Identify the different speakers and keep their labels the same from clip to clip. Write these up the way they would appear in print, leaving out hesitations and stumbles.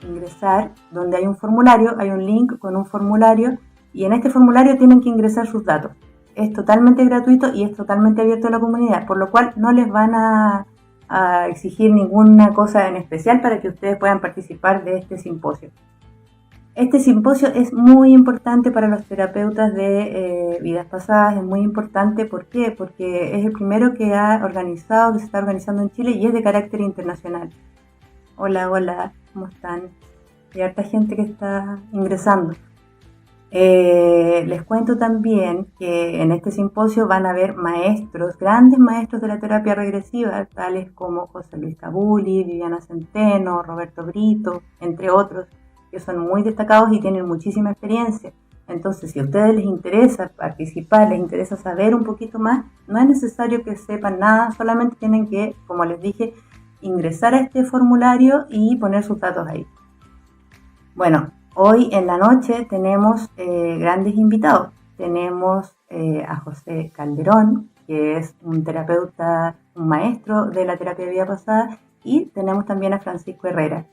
Speaker 1: ingresar, donde hay un formulario, hay un link con un formulario, y en este formulario tienen que ingresar sus datos. Es totalmente gratuito y es totalmente abierto a la comunidad, por lo cual no les van a exigir ninguna cosa en especial para que ustedes puedan participar de este simposio. Este simposio es muy importante para los terapeutas de vidas pasadas, es muy importante, ¿por qué? Porque es el primero que se está organizando en Chile y es de carácter internacional. Hola, hola, ¿cómo están? Hay harta gente que está ingresando. Les cuento también que en este simposio van a haber maestros, grandes maestros de la terapia regresiva, tales como José Luis Cabuli, Viviana Centeno, Roberto Brito, entre otros, que son muy destacados y tienen muchísima experiencia. Entonces, si a ustedes les interesa participar, les interesa saber un poquito más, no es necesario que sepan nada, solamente tienen que, como les dije, ingresar a este formulario y poner sus datos ahí. Bueno, hoy en la noche tenemos grandes invitados. Tenemos a José Calderón, que es un terapeuta, un maestro de la terapia de vida pasada, y tenemos también a Francisco Herrera.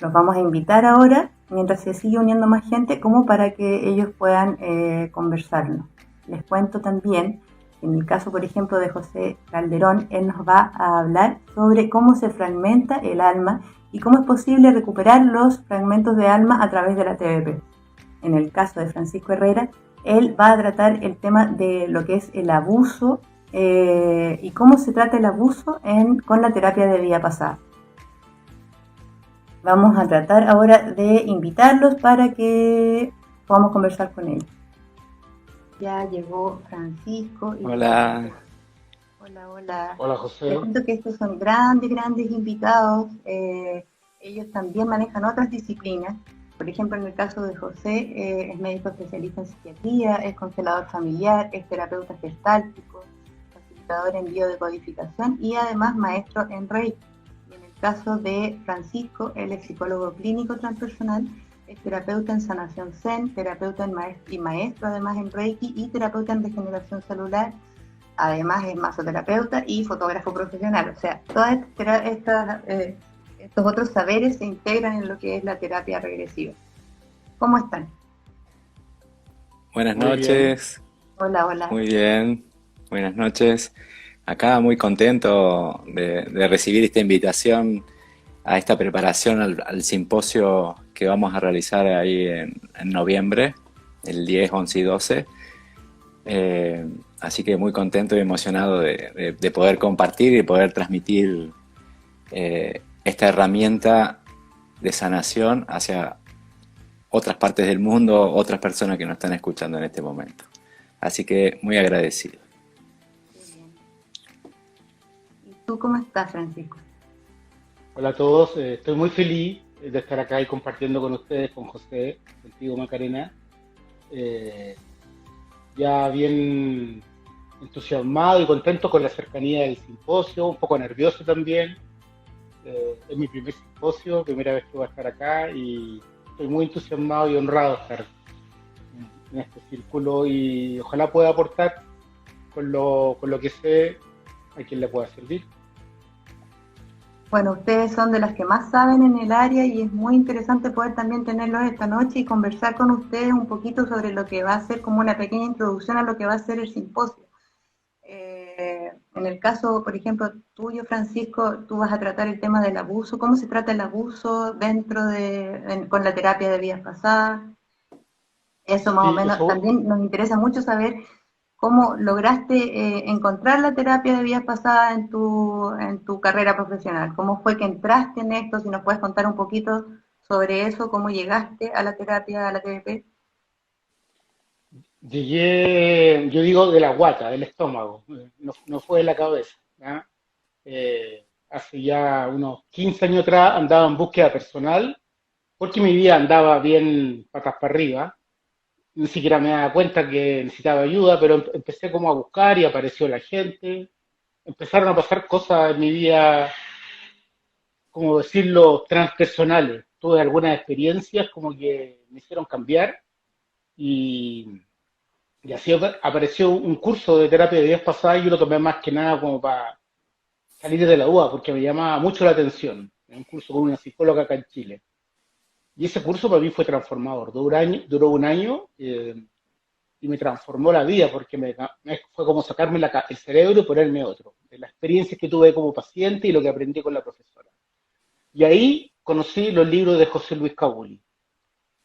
Speaker 1: Los vamos a invitar ahora, mientras se sigue uniendo más gente, como para que ellos puedan conversarnos. Les cuento también, en el caso, por ejemplo, de José Calderón, él nos va a hablar sobre cómo se fragmenta el alma y cómo es posible recuperar los fragmentos de alma a través de la TBP. En el caso de Francisco Herrera, él va a tratar el tema de lo que es el abuso y cómo se trata el abuso con la terapia de vida pasada. Vamos a tratar ahora de invitarlos para que podamos conversar con ellos. Ya llegó Francisco.
Speaker 2: Hola.
Speaker 1: Hola, hola.
Speaker 3: Hola, José.
Speaker 1: Les cuento que estos son grandes invitados. Ellos también manejan otras disciplinas. Por ejemplo, en el caso de José, es médico especialista en psiquiatría, es constelador familiar, es terapeuta gestáltico, facilitador en biodecodificación y además maestro en Reiki. Y en el caso de Francisco, él es psicólogo clínico transpersonal, es terapeuta en sanación Zen, terapeuta y maestro además en Reiki y terapeuta en regeneración celular. Además es masoterapeuta y fotógrafo profesional. O sea, todas estos otros saberes se integran en lo que es la terapia regresiva. ¿Cómo están?
Speaker 2: Buenas noches.
Speaker 1: Hola, hola.
Speaker 2: Muy bien. Buenas noches. Acá muy contento de recibir esta invitación a esta preparación al simposio que vamos a realizar ahí en noviembre, el 10, 11 y 12. Así que muy contento y emocionado de poder compartir y poder transmitir esta herramienta de sanación hacia otras partes del mundo, otras personas que nos están escuchando en este momento. Así que muy agradecido.
Speaker 1: ¿Y tú cómo estás, Francisco?
Speaker 3: Hola a todos, estoy muy feliz de estar acá y compartiendo con ustedes, con José, contigo Macarena. Ya bien entusiasmado y contento con la cercanía del simposio, un poco nervioso también. Es mi primer simposio, primera vez que voy a estar acá y estoy muy entusiasmado y honrado de estar en este círculo y ojalá pueda aportar con lo que sé a quien le pueda servir.
Speaker 1: Bueno, ustedes son de las que más saben en el área y es muy interesante poder también tenerlos esta noche y conversar con ustedes un poquito sobre lo que va a ser como una pequeña introducción a lo que va a ser el simposio. En el caso, por ejemplo, tuyo, Francisco, tú vas a tratar el tema del abuso. ¿Cómo se trata el abuso con la terapia de vidas pasadas? Eso más o menos también nos interesa mucho saber cómo lograste encontrar la terapia de vidas pasadas en tu carrera profesional. ¿Cómo fue que entraste en esto? Si nos puedes contar un poquito sobre eso, cómo llegaste a la terapia, a la TBP.
Speaker 3: Llegué, yo digo, de la guata, del estómago, no fue de la cabeza. ¿Ya? Hace ya unos 15 años atrás andaba en búsqueda personal, porque mi vida andaba bien patas para arriba. Ni siquiera me daba cuenta que necesitaba ayuda, pero empecé como a buscar y apareció la gente. Empezaron a pasar cosas en mi vida, como decirlo, transpersonales. Tuve algunas experiencias como que me hicieron cambiar y así apareció un curso de terapia de vidas pasadas y yo lo tomé más que nada como para salir de la duda, porque me llamaba mucho la atención. Un curso con una psicóloga acá en Chile. Y ese curso para mí fue transformador. Duró un año y me transformó la vida porque fue como sacarme el cerebro y ponerme otro. De la experiencia que tuve como paciente y lo que aprendí con la profesora. Y ahí conocí los libros de José Luis Cabuli.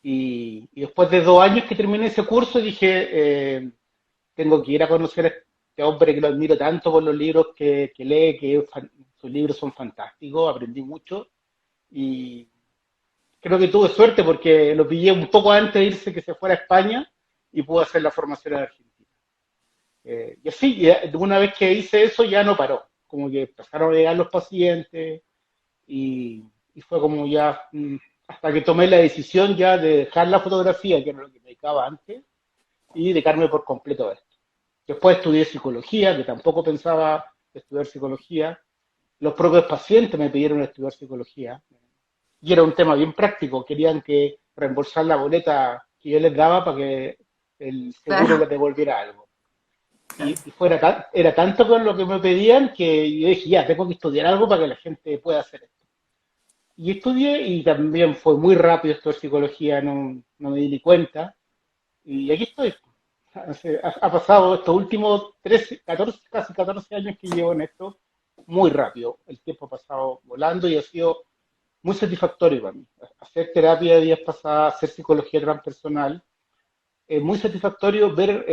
Speaker 3: Y después de 2 años que terminé ese curso dije, tengo que ir a conocer a este hombre que lo admiro tanto por los libros que lee, sus libros son fantásticos, aprendí mucho. Y creo que tuve suerte porque lo pillé un poco antes de irse, que se fuera a España y pude hacer la formación en Argentina. Y así, una vez que hice eso ya no paró, como que empezaron a llegar los pacientes y fue como ya, hasta que tomé la decisión ya de dejar la fotografía, que era lo que me dedicaba antes, y dedicarme por completo a esto. Después estudié psicología, que tampoco pensaba estudiar psicología. Los propios pacientes me pidieron estudiar psicología. Y era un tema bien práctico, querían que reembolsar la boleta que yo les daba para que el seguro
Speaker 1: Claro.
Speaker 3: les devolviera algo. Era tanto con lo que me pedían que yo dije, ya, tengo que estudiar algo para que la gente pueda hacer esto. Y estudié y también fue muy rápido esto de psicología, no me di ni cuenta. Y aquí estoy. Ha pasado estos últimos 13, 14, casi 14 años que llevo en esto, muy rápido. El tiempo ha pasado volando y ha sido muy satisfactorio para mí. Hacer terapia de días pasadas, hacer psicología transpersonal, es muy satisfactorio ver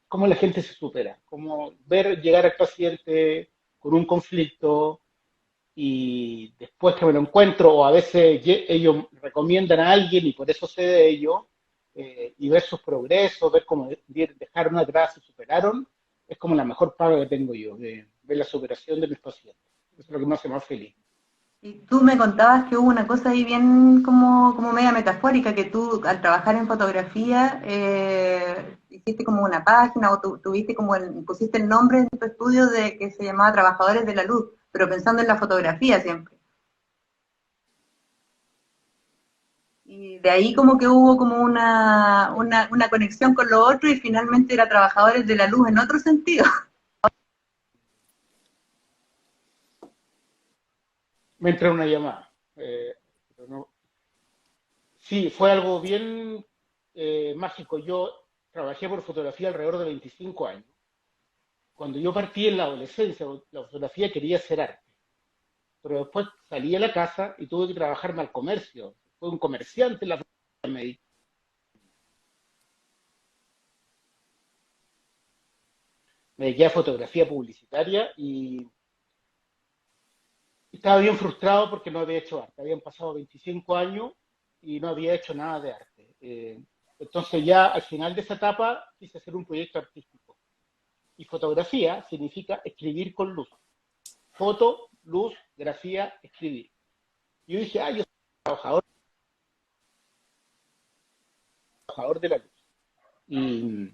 Speaker 3: cómo la gente se supera, cómo ver llegar al paciente con un conflicto y después que me lo encuentro, o a veces ellos recomiendan a alguien y por eso sé de ello, y ver sus progresos, ver cómo dejaron atrás y superaron, es como la mejor paga que tengo yo, de ver la superación de mis pacientes. Eso es lo que me hace más feliz.
Speaker 1: Y tú me contabas que hubo una cosa ahí bien como media metafórica, que tú al trabajar en fotografía hiciste como una página o tuviste como pusiste el nombre en tu estudio de que se llamaba Trabajadores de la Luz, pero pensando en la fotografía siempre. Y de ahí como que hubo como una conexión con lo otro y finalmente era Trabajadores de la Luz en otro sentido.
Speaker 3: Me entra una llamada. Pero sí, fue algo bien mágico. Yo trabajé por fotografía alrededor de 25 años. Cuando yo partí en la adolescencia, la fotografía quería ser arte. Pero después salí a la casa y tuve que trabajarme al comercio. Fue un comerciante en la fotografía. Me dediqué a fotografía publicitaria y estaba bien frustrado porque no había hecho arte. Habían pasado 25 años y no había hecho nada de arte. Entonces ya al final de esa etapa quise hacer un proyecto artístico. Y fotografía significa escribir con luz. Foto, luz, grafía, escribir. Y yo dije, yo soy trabajador de la luz. Y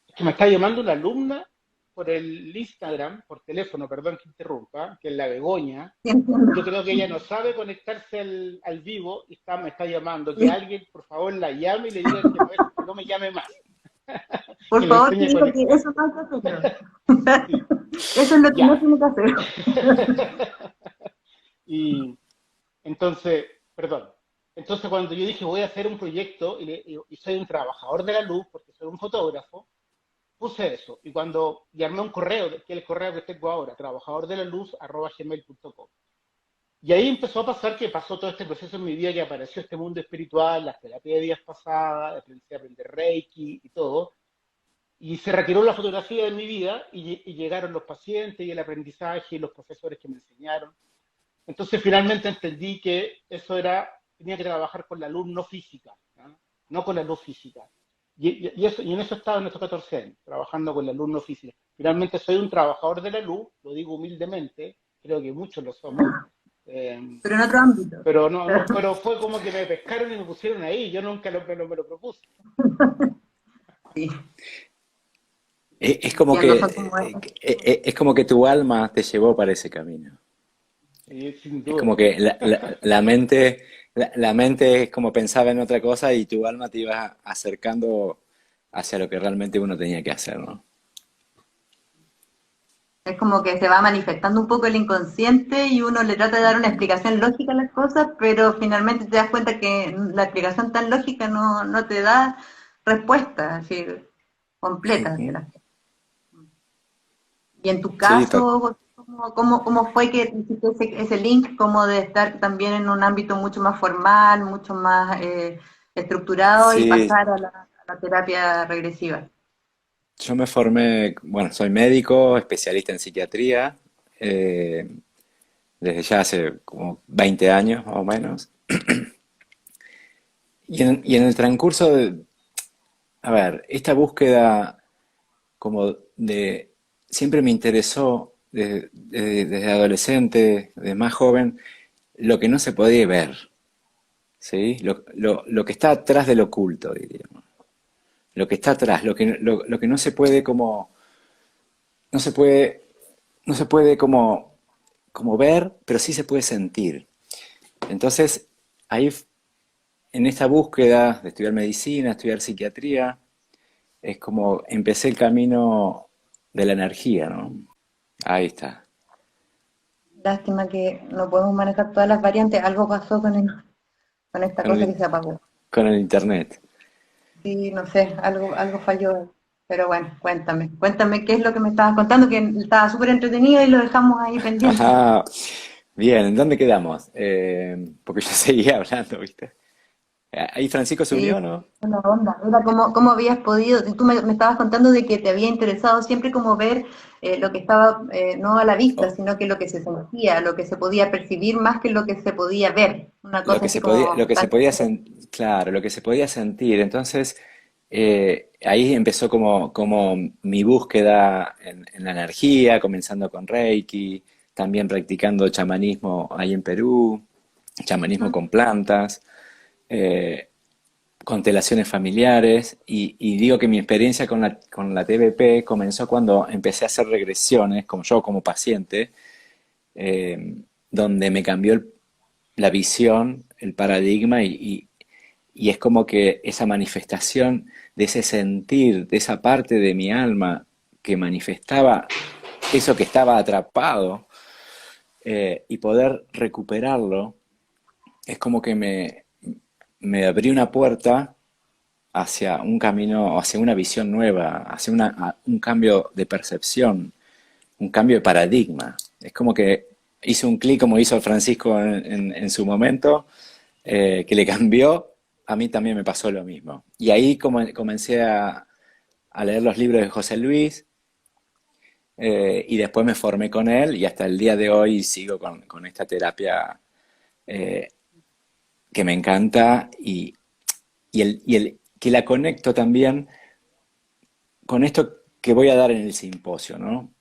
Speaker 3: es que me está llamando una alumna por el Instagram, por teléfono, perdón que interrumpa, que es la Begoña.
Speaker 1: Sí, entiendo.
Speaker 3: Yo creo que ella no sabe conectarse al vivo y me está llamando. Que alguien, por favor, la llame y le diga que no me llame más.
Speaker 1: Por
Speaker 3: Que le
Speaker 1: favor, te
Speaker 3: enseñe a
Speaker 1: digo que
Speaker 3: conectar.
Speaker 1: eso no hay que hacer.
Speaker 3: Sí,
Speaker 1: Eso es lo que no
Speaker 3: ya.
Speaker 1: tiene que hacer.
Speaker 3: Y entonces, perdón. Entonces, cuando yo dije voy a hacer un proyecto y soy un trabajador de la luz, porque soy un fotógrafo, puse eso. Y armé un correo, que es el correo que tengo ahora, trabajadordelaluz@gmail.com. Y ahí empezó a pasar que pasó todo este proceso en mi vida, que apareció este mundo espiritual, las terapias de días pasadas, empecé a aprender Reiki y todo. Y se retiró la fotografía de mi vida y llegaron los pacientes y el aprendizaje y los profesores que me enseñaron. Entonces finalmente entendí que tenía que trabajar con la luz no física, no con la luz física. Y en eso he estado en estos 14 años, trabajando con la luz no física. Finalmente soy un trabajador de la luz, lo digo humildemente, creo que muchos lo somos,
Speaker 1: Pero en otro ámbito.
Speaker 3: pero pero fue como que me pescaron y me pusieron ahí, yo nunca me lo propuse.
Speaker 1: Sí,
Speaker 2: Es como
Speaker 1: entiendo,
Speaker 2: que,
Speaker 1: son como esas.
Speaker 2: es como que tu alma te llevó para ese camino.
Speaker 3: Sí, sin
Speaker 2: Es
Speaker 3: duda.
Speaker 2: como que la mente es como pensaba en otra cosa y tu alma te iba acercando hacia lo que realmente uno tenía que hacer, ¿no?
Speaker 1: Es como que se va manifestando un poco el inconsciente y uno le trata de dar una explicación lógica a las cosas, pero finalmente te das cuenta que la explicación tan lógica no te da respuesta así, completa de
Speaker 2: Ujú.
Speaker 1: las cosas. Y en tu
Speaker 2: Sí,
Speaker 1: caso, ¿cómo fue que hiciste ese link como de estar también en un ámbito mucho más formal, mucho más estructurado y
Speaker 2: sí,
Speaker 1: pasar a la terapia regresiva?
Speaker 2: yo me formé, bueno, soy médico, especialista en psiquiatría, eh, desde ya hace como 20 años más o menos. Y en el transcurso de, a ver, esta búsqueda como de, siempre me interesó desde adolescente, desde más joven, lo que no se podía ver, ¿sí? Lo que está atrás del oculto, diríamos. Lo que está atrás, lo que no se puede como, no se puede, no se puede como ver, pero sí se puede sentir. Entonces, ahí en esta búsqueda de estudiar medicina, estudiar psiquiatría, es como empecé el camino de la energía, ¿no? Ahí está,
Speaker 1: Lástima que no podemos manejar todas las variantes. Algo pasó con esta
Speaker 2: con
Speaker 1: cosa que se
Speaker 2: el,
Speaker 1: apagó.
Speaker 2: con el internet.
Speaker 1: Sí, no sé, algo falló. Pero bueno, cuéntame qué es lo que me estabas contando, que estaba súper entretenido y lo dejamos ahí pendiente.
Speaker 2: Ajá, bien, ¿en dónde quedamos? Porque yo seguía hablando, ¿viste? Ahí Francisco se
Speaker 1: Sí,
Speaker 2: unió, ¿no?
Speaker 1: buena onda. Era cómo habías podido, tú me estabas contando de que te había interesado siempre como ver lo que estaba no a la vista,
Speaker 2: Oh,
Speaker 1: sino que lo que se sentía, lo que se podía percibir más que lo que se podía ver. Una cosa así
Speaker 2: lo
Speaker 1: como
Speaker 2: que se podía claro, lo que se podía sentir. Entonces, ahí empezó como mi búsqueda en la energía, comenzando con Reiki, también practicando chamanismo ahí en Perú, chamanismo
Speaker 1: Ujú.
Speaker 2: con plantas, eh, constelaciones familiares, y digo que mi experiencia con la TBP comenzó cuando empecé a hacer regresiones, como yo como paciente, eh, donde me cambió la visión, el paradigma, y es como que esa manifestación de ese sentir, de esa parte de mi alma que manifestaba eso que estaba atrapado, y poder recuperarlo, es como que me abrió una puerta hacia un camino, hacia una visión nueva, hacia un cambio de percepción, un cambio de paradigma. Es como que hizo un clic como hizo Francisco en su momento, que le cambió, a mí también me pasó lo mismo. Y ahí comencé a leer los libros de José Luis, y después me formé con él y hasta el día de hoy sigo con esta terapia, eh, que me encanta, y que la conecto también con esto que voy a dar en el simposio, ¿no?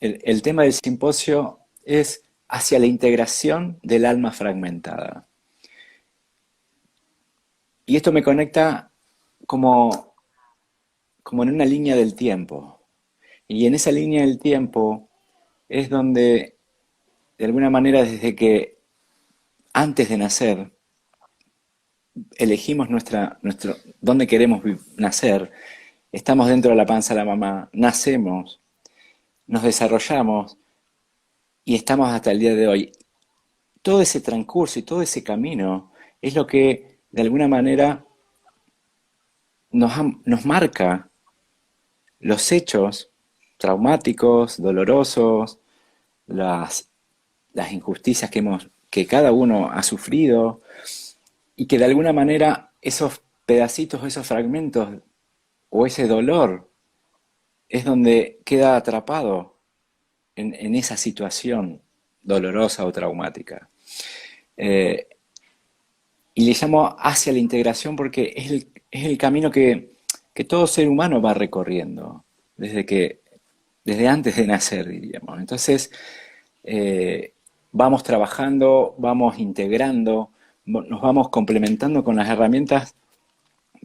Speaker 2: El tema del simposio es hacia la integración del alma fragmentada. Y esto me conecta como, como en una línea del tiempo. Y en esa línea del tiempo es donde, de alguna manera, desde que antes de nacer, elegimos dónde queremos nacer, estamos dentro de la panza de la mamá, nacemos, nos desarrollamos y estamos hasta el día de hoy. Todo ese transcurso y todo ese camino es lo que, de alguna manera, nos marca los hechos traumáticos, dolorosos, las, las injusticias que cada uno ha sufrido, y que de alguna manera esos pedacitos, esos fragmentos o ese dolor es donde queda atrapado en esa situación dolorosa o traumática. Eh, y le llamo hacia la integración porque es el camino que todo ser humano va recorriendo desde antes de nacer, diríamos. Entonces, eh, vamos trabajando, vamos integrando, nos vamos complementando con las herramientas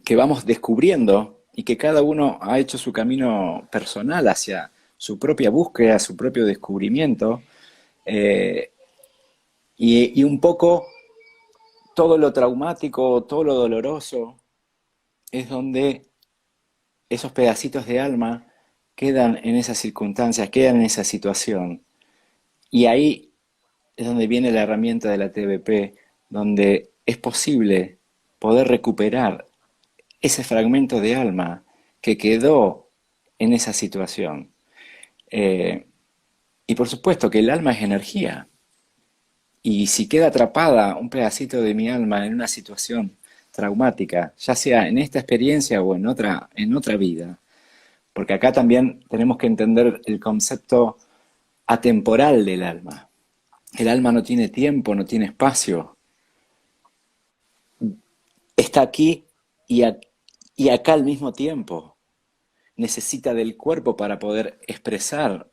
Speaker 2: que vamos descubriendo y que cada uno ha hecho su camino personal hacia su propia búsqueda, su propio descubrimiento, eh, y un poco todo lo traumático, todo lo doloroso, es donde esos pedacitos de alma quedan en esas circunstancias, quedan en esa situación. Y ahí es donde viene la herramienta de la TBP, donde es posible poder recuperar ese fragmento de alma que quedó en esa situación. Eh, y por supuesto que el alma es energía. Y si queda atrapada un pedacito de mi alma en una situación traumática, ya sea en esta experiencia o en otra vida, porque acá también tenemos que entender el concepto atemporal del alma. El alma no tiene tiempo, no tiene espacio. Está aquí y, y acá al mismo tiempo. Necesita del cuerpo para poder expresar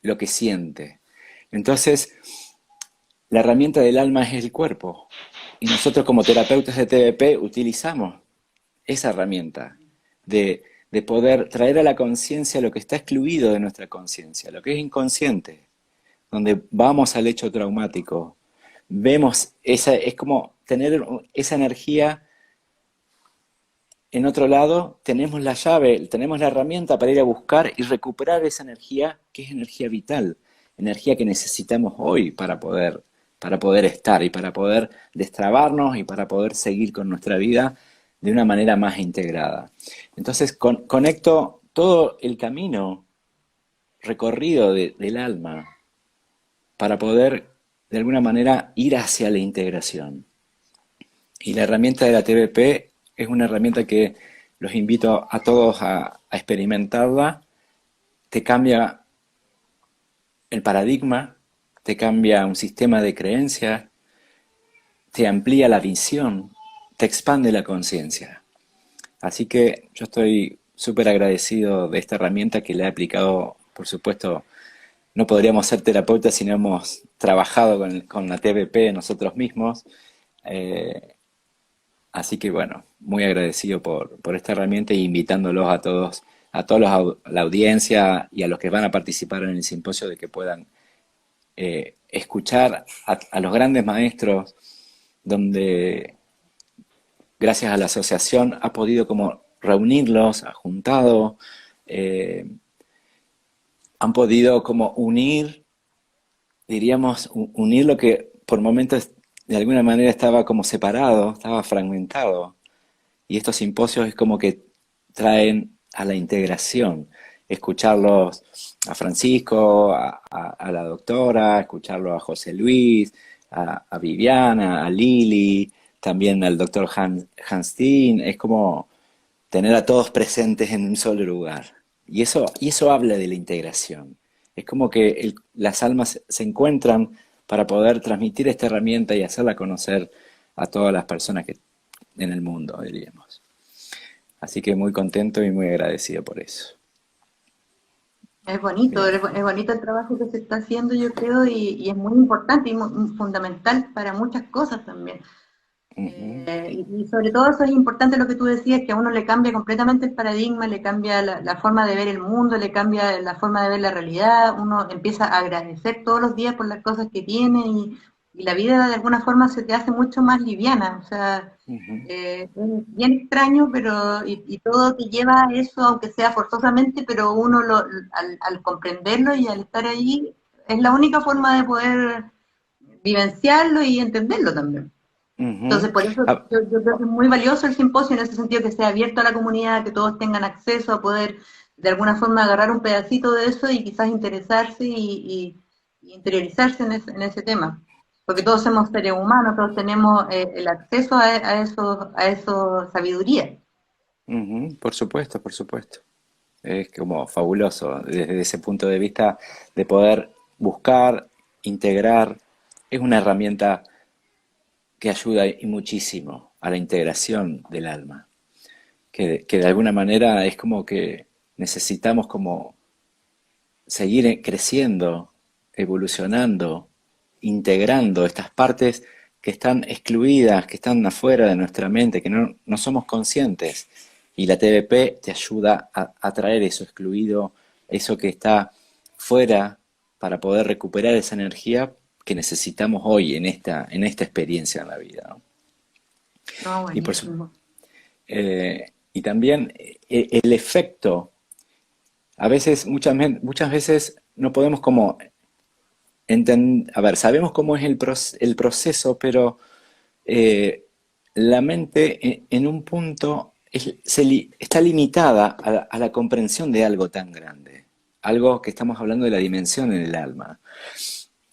Speaker 2: lo que siente. Entonces, la herramienta del alma es el cuerpo. Y nosotros como terapeutas de TBP utilizamos esa herramienta de poder traer a la conciencia lo que está excluido de nuestra conciencia, lo que es inconsciente, donde vamos al hecho traumático, vemos esa, es como tener esa energía en otro lado, tenemos la llave, tenemos la herramienta para ir a buscar y recuperar esa energía que es energía vital, energía que necesitamos hoy para poder estar y para poder destrabarnos y para poder seguir con nuestra vida de una manera más integrada. Entonces conecto todo el camino recorrido del alma para poder de alguna manera ir hacia la integración. Y la herramienta de la TBP es una herramienta que los invito a todos a experimentarla. Te cambia el paradigma, te cambia un sistema de creencias, te amplía la visión, te expande la conciencia. Así que yo estoy súper agradecido de esta herramienta que le he aplicado, por supuesto. No podríamos ser terapeutas si no hemos trabajado con la TBP nosotros mismos. Eh, Así que bueno, muy agradecido por esta herramienta y invitándolos a todos la audiencia y a los que van a participar en el simposio de que puedan escuchar a los grandes maestros, donde gracias a la asociación ha podido como reunirlos, ha juntado, eh, han podido como unir, diríamos, unir lo que por momentos de alguna manera estaba como separado, estaba fragmentado. Y estos simposios es como que traen a la integración, escucharlos a Francisco, a la doctora, escucharlo a José Luis, a Viviana, a Lili, también al doctor Hans Steen, es como tener a todos presentes en un solo lugar. Y eso habla de la integración. Es como que las almas se encuentran para poder transmitir esta herramienta y hacerla conocer a todas las personas que en el mundo, diríamos. Así que muy contento y muy agradecido por eso. Bien.
Speaker 1: Es bonito el trabajo que se está haciendo, yo creo, y es muy importante y fundamental para muchas cosas también.
Speaker 2: Ujú.
Speaker 1: Y sobre todo eso es importante lo que tú decías, que a uno le cambia completamente el paradigma, le cambia la forma de ver el mundo, le cambia la forma de ver la realidad, uno empieza a agradecer todos los días por las cosas que tiene y la vida de alguna forma se te hace mucho más liviana, o sea,
Speaker 2: Ujú.
Speaker 1: es bien extraño, pero y todo te lleva a eso, aunque sea forzosamente, pero uno al comprenderlo y al estar allí, es la única forma de poder vivenciarlo y entenderlo también. Entonces,
Speaker 2: Ujú.
Speaker 1: por eso
Speaker 2: Ah,
Speaker 1: yo creo que es muy valioso el simposio en ese sentido, que sea abierto a la comunidad, que todos tengan acceso a poder de alguna forma agarrar un pedacito de eso y quizás interesarse y interiorizarse en ese tema. Porque todos somos seres humanos, todos tenemos el acceso a eso sabiduría.
Speaker 2: ujú. Por supuesto, por supuesto. Es como fabuloso desde ese punto de vista de poder buscar, integrar. Es una herramienta que ayuda y muchísimo a la integración del alma. Que de alguna manera es como que necesitamos como seguir creciendo, evolucionando, integrando estas partes que están excluidas, que están afuera de nuestra mente, que no somos conscientes. Y la TBP te ayuda a traer eso excluido, eso que está fuera, para poder recuperar esa energía que necesitamos hoy en esta experiencia en la vida, ¿no?
Speaker 1: No,
Speaker 2: Y,
Speaker 1: buenísimo.
Speaker 2: y también el efecto A veces, muchas veces no podemos como entender, a ver, sabemos cómo es el proceso, pero eh, la mente en un punto está limitada a la comprensión de algo tan grande, algo que estamos hablando de la dimensión en el alma.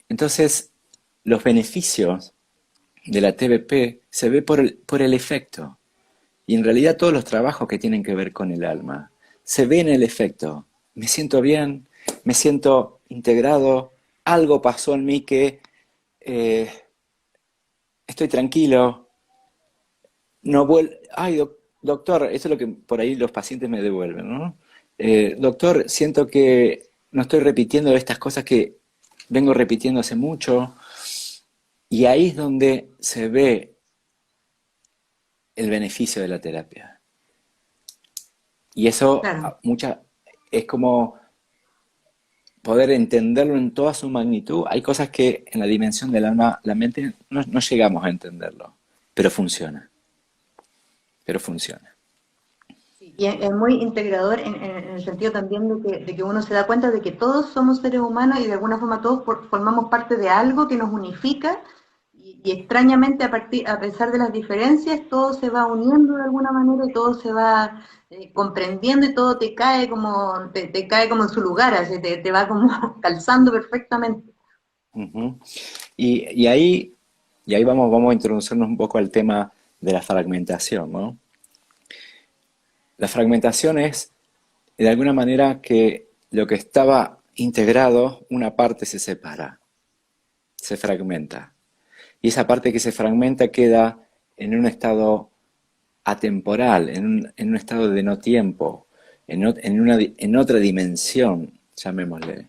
Speaker 2: Entonces, los beneficios de la TBP se ve por el efecto. Y en realidad todos los trabajos que tienen que ver con el alma se ven en el efecto. Me siento bien, me siento integrado, algo pasó en mí que eh, estoy tranquilo, no vuelvo, ay, doctor, eso es lo que por ahí los pacientes me devuelven, ¿no? Doctor, siento que no estoy repitiendo estas cosas que vengo repitiendo hace mucho, y ahí es donde se ve el beneficio de la terapia. Y eso
Speaker 1: Claro.
Speaker 2: es como poder entenderlo en toda su magnitud. Hay cosas que en la dimensión del alma, la mente, no llegamos a entenderlo, pero funciona, pero funciona.
Speaker 1: Sí, y es muy integrador en el sentido también de que uno se da cuenta de que todos somos seres humanos y de alguna forma todos formamos parte de algo que nos unifica y extrañamente a pesar de las diferencias todo se va uniendo de alguna manera y todo se va comprendiendo y todo te cae como en su lugar, así, te va como calzando perfectamente.
Speaker 2: Ujú. Y, y ahí, y ahí vamos a introducirnos un poco al tema de la fragmentación, ¿no? La fragmentación es, de alguna manera, que lo que estaba integrado, una parte se separa, se fragmenta. Y esa parte que se fragmenta queda en un estado atemporal, en un estado de no tiempo, en otra dimensión, llamémosle.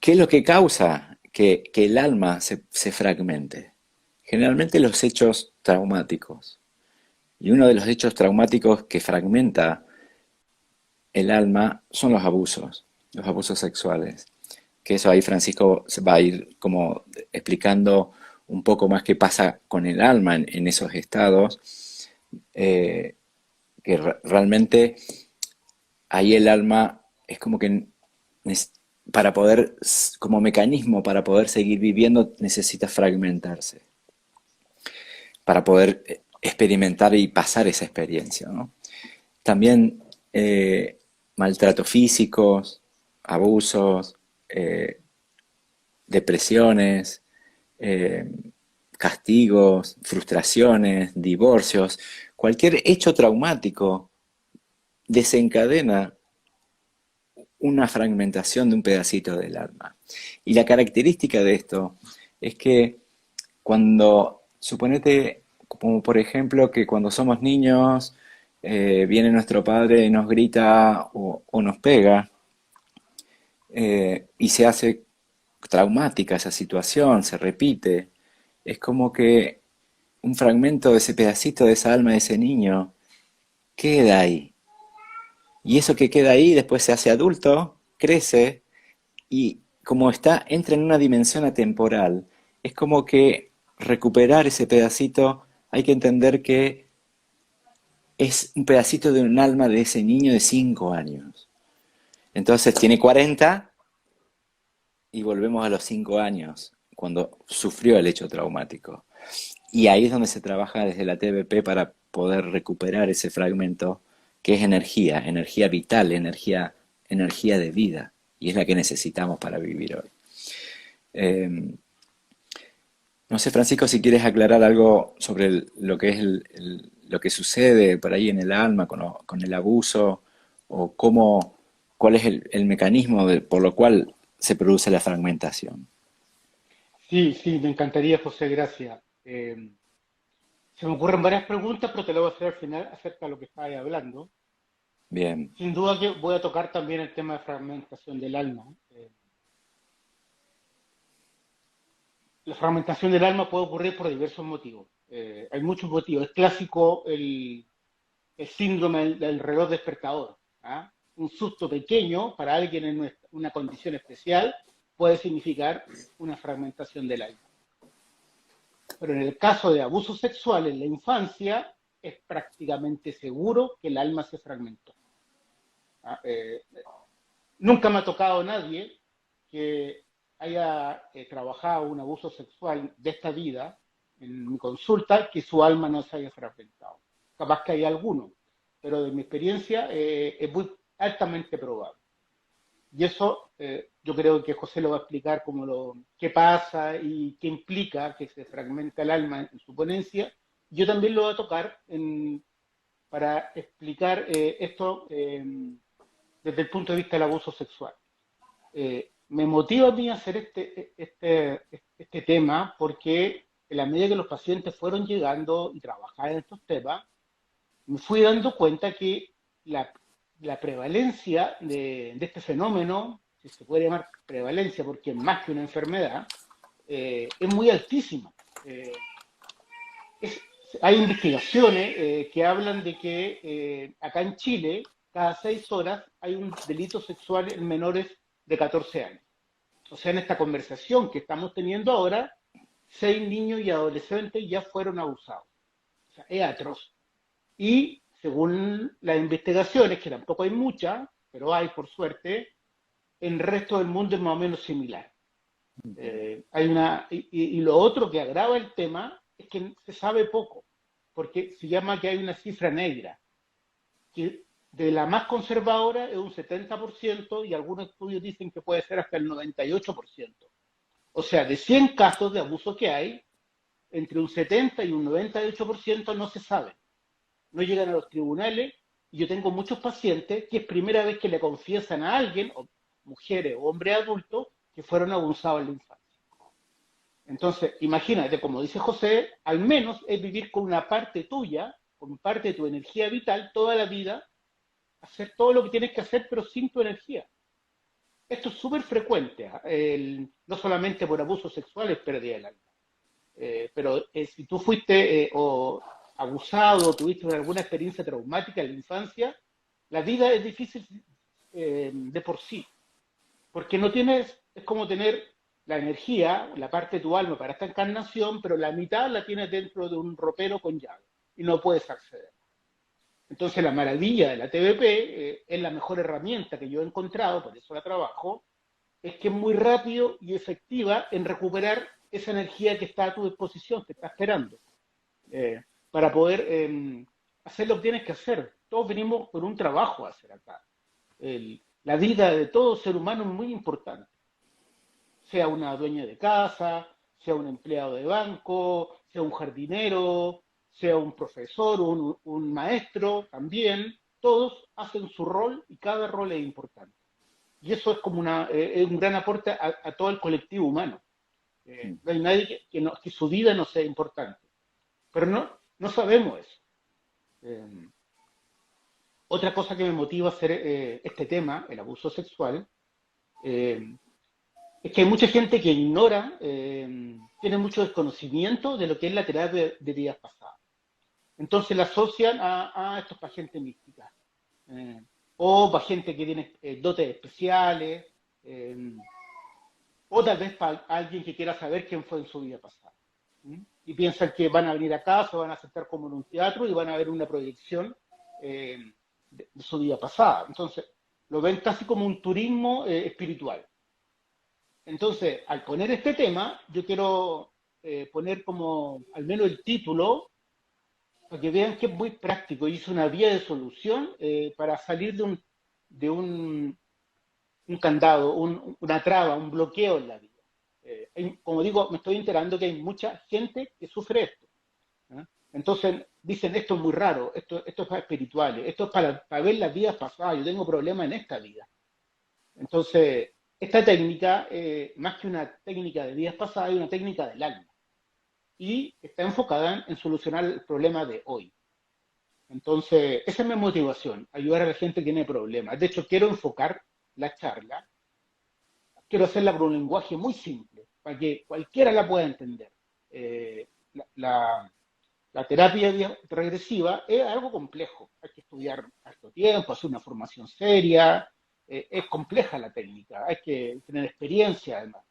Speaker 2: ¿Qué es lo que causa que el alma se fragmente? Generalmente los hechos traumáticos. Y uno de los hechos traumáticos que fragmenta el alma son los abusos sexuales. Que eso ahí Francisco se va a ir como explicando un poco más qué pasa con el alma en esos estados, eh, que realmente ahí el alma es como que para poder, como mecanismo para poder seguir viviendo, necesita fragmentarse, para poder experimentar y pasar esa experiencia, ¿no? También maltratos físicos, abusos, eh, depresiones, eh, castigos, frustraciones, divorcios, cualquier hecho traumático desencadena una fragmentación de un pedacito del alma. Y la característica de esto es que suponete, como por ejemplo, que cuando somos niños, viene nuestro padre y nos grita o nos pega, y se hace traumática esa situación, se repite, es como que un fragmento de ese pedacito de esa alma de ese niño queda ahí. Y eso que queda ahí después se hace adulto, crece y como entra en una dimensión atemporal, es como que recuperar ese pedacito, hay que entender que es un pedacito de un alma de ese niño de 5 años. Entonces tiene 40 y volvemos a los 5 años, cuando sufrió el hecho traumático. Y ahí es donde se trabaja desde la TBP para poder recuperar ese fragmento que es energía, energía vital, energía de vida, y es la que necesitamos para vivir hoy. Eh, no sé, Francisco, si quieres aclarar algo sobre lo que es lo que sucede por ahí en el alma con el abuso, o cuál es el mecanismo por lo cual se produce la fragmentación.
Speaker 3: Sí, sí, me encantaría, José, gracias. Se me ocurren varias preguntas, pero te lo voy a hacer al final acerca de lo que estabas hablando.
Speaker 2: Bien,
Speaker 3: Sin duda que voy a tocar también el tema de fragmentación del alma. La fragmentación del alma puede ocurrir por diversos motivos. Hay muchos motivos. Es clásico el síndrome del reloj despertador. ¿Ah? Un susto pequeño para alguien en una condición especial puede significar una fragmentación del alma. Pero en el caso de abuso sexual en la infancia, es prácticamente seguro que el alma se fragmentó. ¿ah? Nunca me ha tocado nadie que haya trabajado un abuso sexual de esta vida en mi consulta que su alma no se haya fragmentado. Capaz que hay alguno, pero de mi experiencia es muy altamente probable. Y eso yo creo que José lo va a explicar como qué pasa y qué implica que se fragmenta el alma en su ponencia. Yo también lo voy a tocar para explicar esto desde el punto de vista del abuso sexual. Me motiva a mí a hacer este tema porque en la medida que los pacientes fueron llegando y trabajar en estos temas, me fui dando cuenta que la prevalencia de este fenómeno, si se puede llamar prevalencia porque es más que una enfermedad, es muy altísima. Hay investigaciones que hablan de que acá en Chile, cada 6 horas hay un delito sexual en menores de 14 años. O sea, en esta conversación que estamos teniendo ahora, 6 niños y adolescentes ya fueron abusados. O sea, es atroz. Y según las investigaciones, que tampoco hay muchas, pero hay por suerte, en el resto del mundo es más o menos similar. Y lo otro que agrava el tema es que se sabe poco, porque se llama que hay una cifra negra, que de la más conservadora es un 70% y algunos estudios dicen que puede ser hasta el 98%. O sea, de 100 casos de abuso que hay, entre un 70 y un 98% no se sabe. No llegan a los tribunales y yo tengo muchos pacientes que es primera vez que le confiesan a alguien, o mujeres o hombres adultos, que fueron abusados en la infancia. Entonces, imagínate, como dice José, al menos es vivir con una parte tuya, con parte de tu energía vital toda la vida, hacer todo lo que tienes que hacer, pero sin tu energía. Esto es súper frecuente, no solamente por abusos sexuales, pérdida del alma. Pero si tú fuiste o abusado o tuviste alguna experiencia traumática en la infancia, la vida es difícil de por sí, porque no tienes, es como tener la energía, la parte de tu alma para esta encarnación, pero la mitad la tienes dentro de un ropero con llave y no puedes acceder. Entonces la maravilla de la TBP es la mejor herramienta que yo he encontrado, por eso la trabajo, es que es muy rápido y efectiva en recuperar esa energía que está a tu disposición, que está esperando, para poder hacer lo que tienes que hacer. Todos venimos con un trabajo a hacer acá. La vida de todo ser humano es muy importante. Sea una dueña de casa, sea un empleado de banco, sea un jardinero, sea un profesor, un maestro también, todos hacen su rol y cada rol es importante. Y eso es como es un gran aporte a todo el colectivo humano. No hay nadie que su vida no sea importante. Pero no sabemos eso. Otra cosa que me motiva a hacer este tema, el abuso sexual, es que hay mucha gente que ignora, tiene mucho desconocimiento de lo que es la terapia de vidas pasadas. Entonces la asocian a estos pacientes místicas. O para gente que tiene dotes especiales, o tal vez para alguien que quiera saber quién fue en su vida pasada. Y piensan que van a venir acá, se van a sentar como en un teatro y van a ver una proyección de su vida pasada. Entonces, lo ven casi como un turismo espiritual. Entonces, al poner este tema, yo quiero poner como al menos el título para que vean que es muy práctico y es una vía de solución para salir de un candado, una traba, un bloqueo en la vida. Como digo, me estoy enterando que hay mucha gente que sufre esto. Entonces dicen, esto es muy raro, esto es para espirituales, esto es para ver las vidas pasadas, yo tengo problemas en esta vida. Entonces, esta técnica, más que una técnica de vidas pasadas, es una técnica del alma. Y está enfocada en solucionar el problema de hoy. Entonces, esa es mi motivación, ayudar a la gente que tiene problemas. De hecho, quiero enfocar la charla, quiero hacerla por un lenguaje muy simple, para que cualquiera la pueda entender. La terapia regresiva es algo complejo, hay que estudiar harto tiempo, hacer una formación seria, es compleja la técnica, hay que tener experiencia además.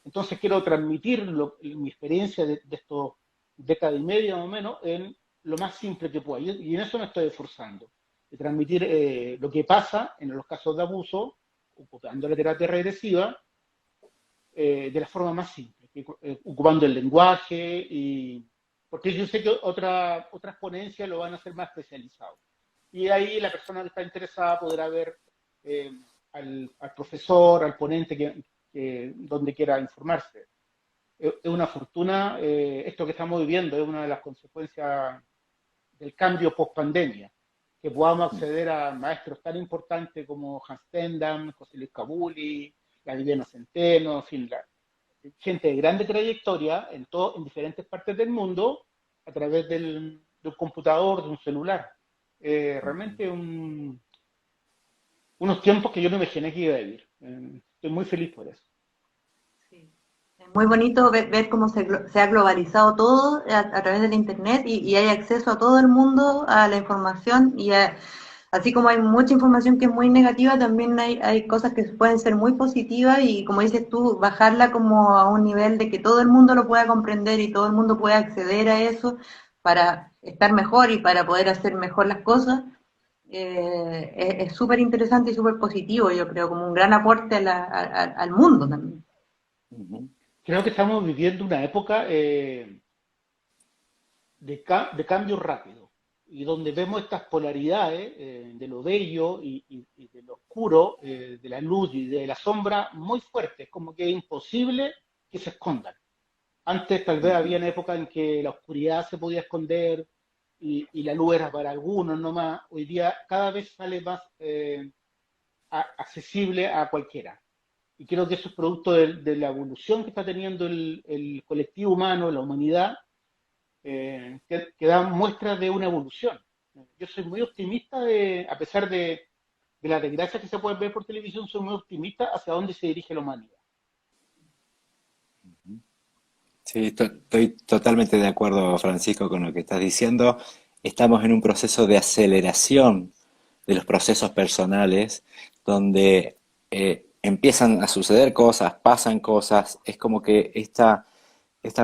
Speaker 3: Entonces quiero transmitir mi experiencia de estos décadas y media más o menos en lo más simple que pueda. Y en eso me estoy esforzando. de transmitir lo que pasa en los casos de abuso, ocupando la terapia regresiva, de la forma más simple, ocupando el lenguaje, porque yo sé que otras ponencias lo van a hacer más especializado. Y ahí la persona que está interesada podrá ver eh, al profesor, al ponente donde quiera informarse. Es una fortuna, esto que estamos viviendo es una de las consecuencias del cambio post-pandemia, que podamos acceder a maestros tan importantes como Hans Stendhal, José Luis Cabuli, la Viviana Centeno, en fin, gente de grande trayectoria en diferentes partes del mundo a través del computador, de un celular. Realmente unos tiempos que yo no imaginé que iba a vivir. Estoy muy feliz por eso.
Speaker 1: Sí. Es muy bonito ver cómo se ha globalizado todo a través del Internet y hay acceso a todo el mundo a la información así como hay mucha información que es muy negativa, también hay cosas que pueden ser muy positivas y como dices tú, bajarla como a un nivel de que todo el mundo lo pueda comprender y todo el mundo pueda acceder a eso para estar mejor y para poder hacer mejor las cosas. Es súper interesante y súper positivo, yo creo, como un gran aporte al mundo también.
Speaker 2: Ujú.
Speaker 3: Creo que estamos viviendo una época de cambio rápido y donde vemos estas polaridades de lo bello y de lo oscuro, de la luz y de la sombra muy fuertes, como que es imposible que se escondan. Antes tal vez había una época en que la oscuridad se podía esconder y la luz era para algunos nomás. Hoy día cada vez sale más accesible a cualquiera. Y creo que eso es producto de la evolución que está teniendo el colectivo humano, la humanidad, que dan muestras de una evolución. Yo soy muy optimista, a pesar de las desgracias que se pueden ver por televisión, soy muy optimista hacia dónde se dirige la humanidad.
Speaker 2: Sí, estoy totalmente de acuerdo, Francisco, con lo que estás diciendo. Estamos en un proceso de aceleración de los procesos personales, donde empiezan a suceder cosas, pasan cosas, es como que esta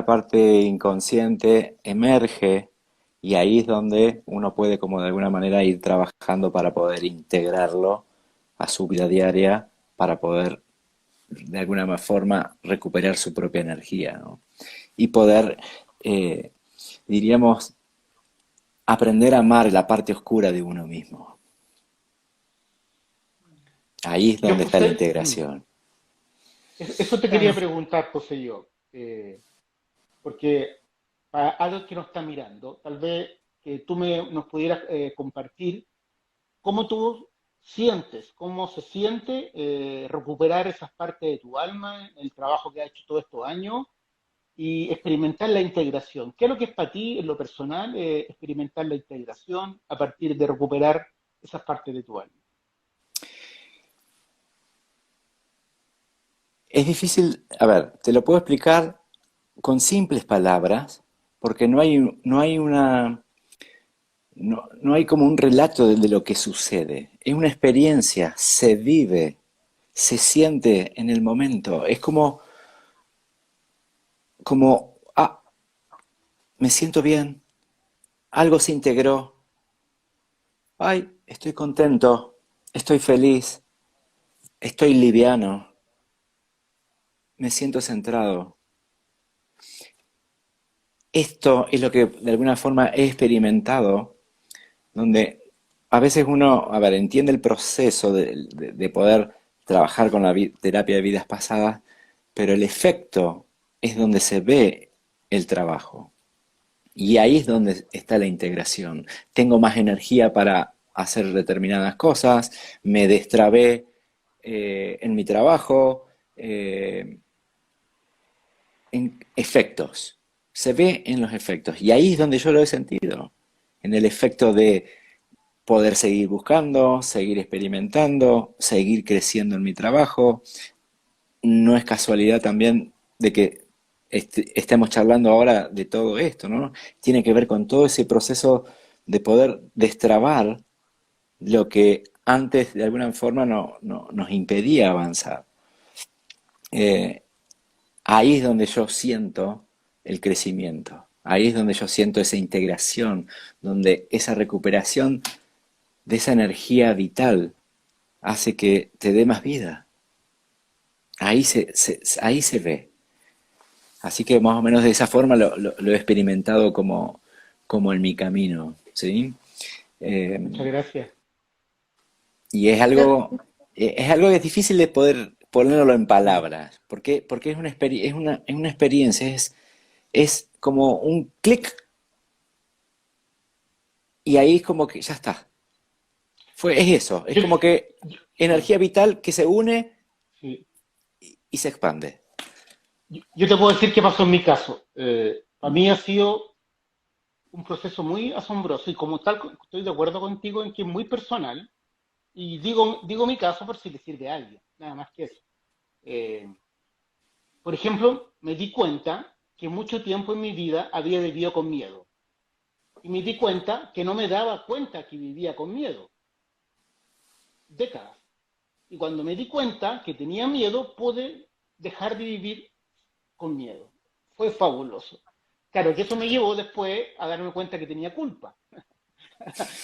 Speaker 2: parte inconsciente emerge y ahí es donde uno puede como de alguna manera ir trabajando para poder integrarlo a su vida diaria, para poder de alguna forma recuperar su propia energía, ¿no? Y poder, eh, diríamos, aprender a amar la parte oscura de uno mismo. Ahí es
Speaker 3: Yo,
Speaker 2: donde está la
Speaker 3: José,
Speaker 2: integración.
Speaker 3: eso te quería
Speaker 1: Claro.
Speaker 3: preguntar, José, yo, porque para alguien que nos está mirando, tal vez que tú nos pudieras compartir cómo tú sientes, cómo se siente recuperar esas partes de tu alma, el trabajo que has hecho todos estos años y experimentar la integración. ¿Qué es lo que es para ti en lo personal experimentar la integración a partir de recuperar esas partes de tu alma?
Speaker 2: Es difícil, a ver, te lo puedo explicar con simples palabras, porque no hay como un relato de lo que sucede. Es una experiencia, se vive, se siente en el momento. Es como, me siento bien, algo se integró, ay, estoy contento, estoy feliz, estoy liviano, me siento centrado. Esto es lo que de alguna forma he experimentado, donde a veces uno, a ver, entiende el proceso de poder trabajar con la terapia de vidas pasadas, pero el efecto es donde se ve el trabajo. Y ahí es donde está la integración. Tengo más energía para hacer determinadas cosas, me destrabé en mi trabajo, en efectos. Se ve en los efectos. Y ahí es donde yo lo he sentido. En el efecto de poder seguir buscando, seguir experimentando, seguir creciendo en mi trabajo. No es casualidad también de que estemos charlando ahora de todo esto, ¿no? Tiene que ver con todo ese proceso de poder destrabar lo que antes de alguna forma nos impedía avanzar. Eh, Ahí es donde yo siento el crecimiento, ahí es donde yo siento esa integración, donde esa recuperación de esa energía vital hace que te dé más vida. Ahí se ve. Así que más o menos de esa forma lo he experimentado como en mi camino, ¿sí?
Speaker 3: Muchas gracias.
Speaker 2: Y es algo que es difícil de poder ponerlo en palabras, porque es una experiencia, es como un clic y ahí es como que ya está. Es eso, es
Speaker 3: Yo,
Speaker 2: como que
Speaker 3: yo-
Speaker 2: energía vital que se une
Speaker 3: sí.
Speaker 2: y se expande.
Speaker 3: Yo te puedo decir qué pasó en mi caso. Para mí ha sido un proceso muy asombroso y como tal estoy de acuerdo contigo en que es muy personal y digo mi caso por si le sirve a alguien, nada más que eso. Eh, por ejemplo, me di cuenta que mucho tiempo en mi vida había vivido con miedo y me di cuenta que no me daba cuenta que vivía con miedo, décadas. Y cuando me di cuenta que tenía miedo, pude dejar de vivir con miedo. Fue fabuloso. Claro, que eso me llevó después a darme cuenta que tenía culpa.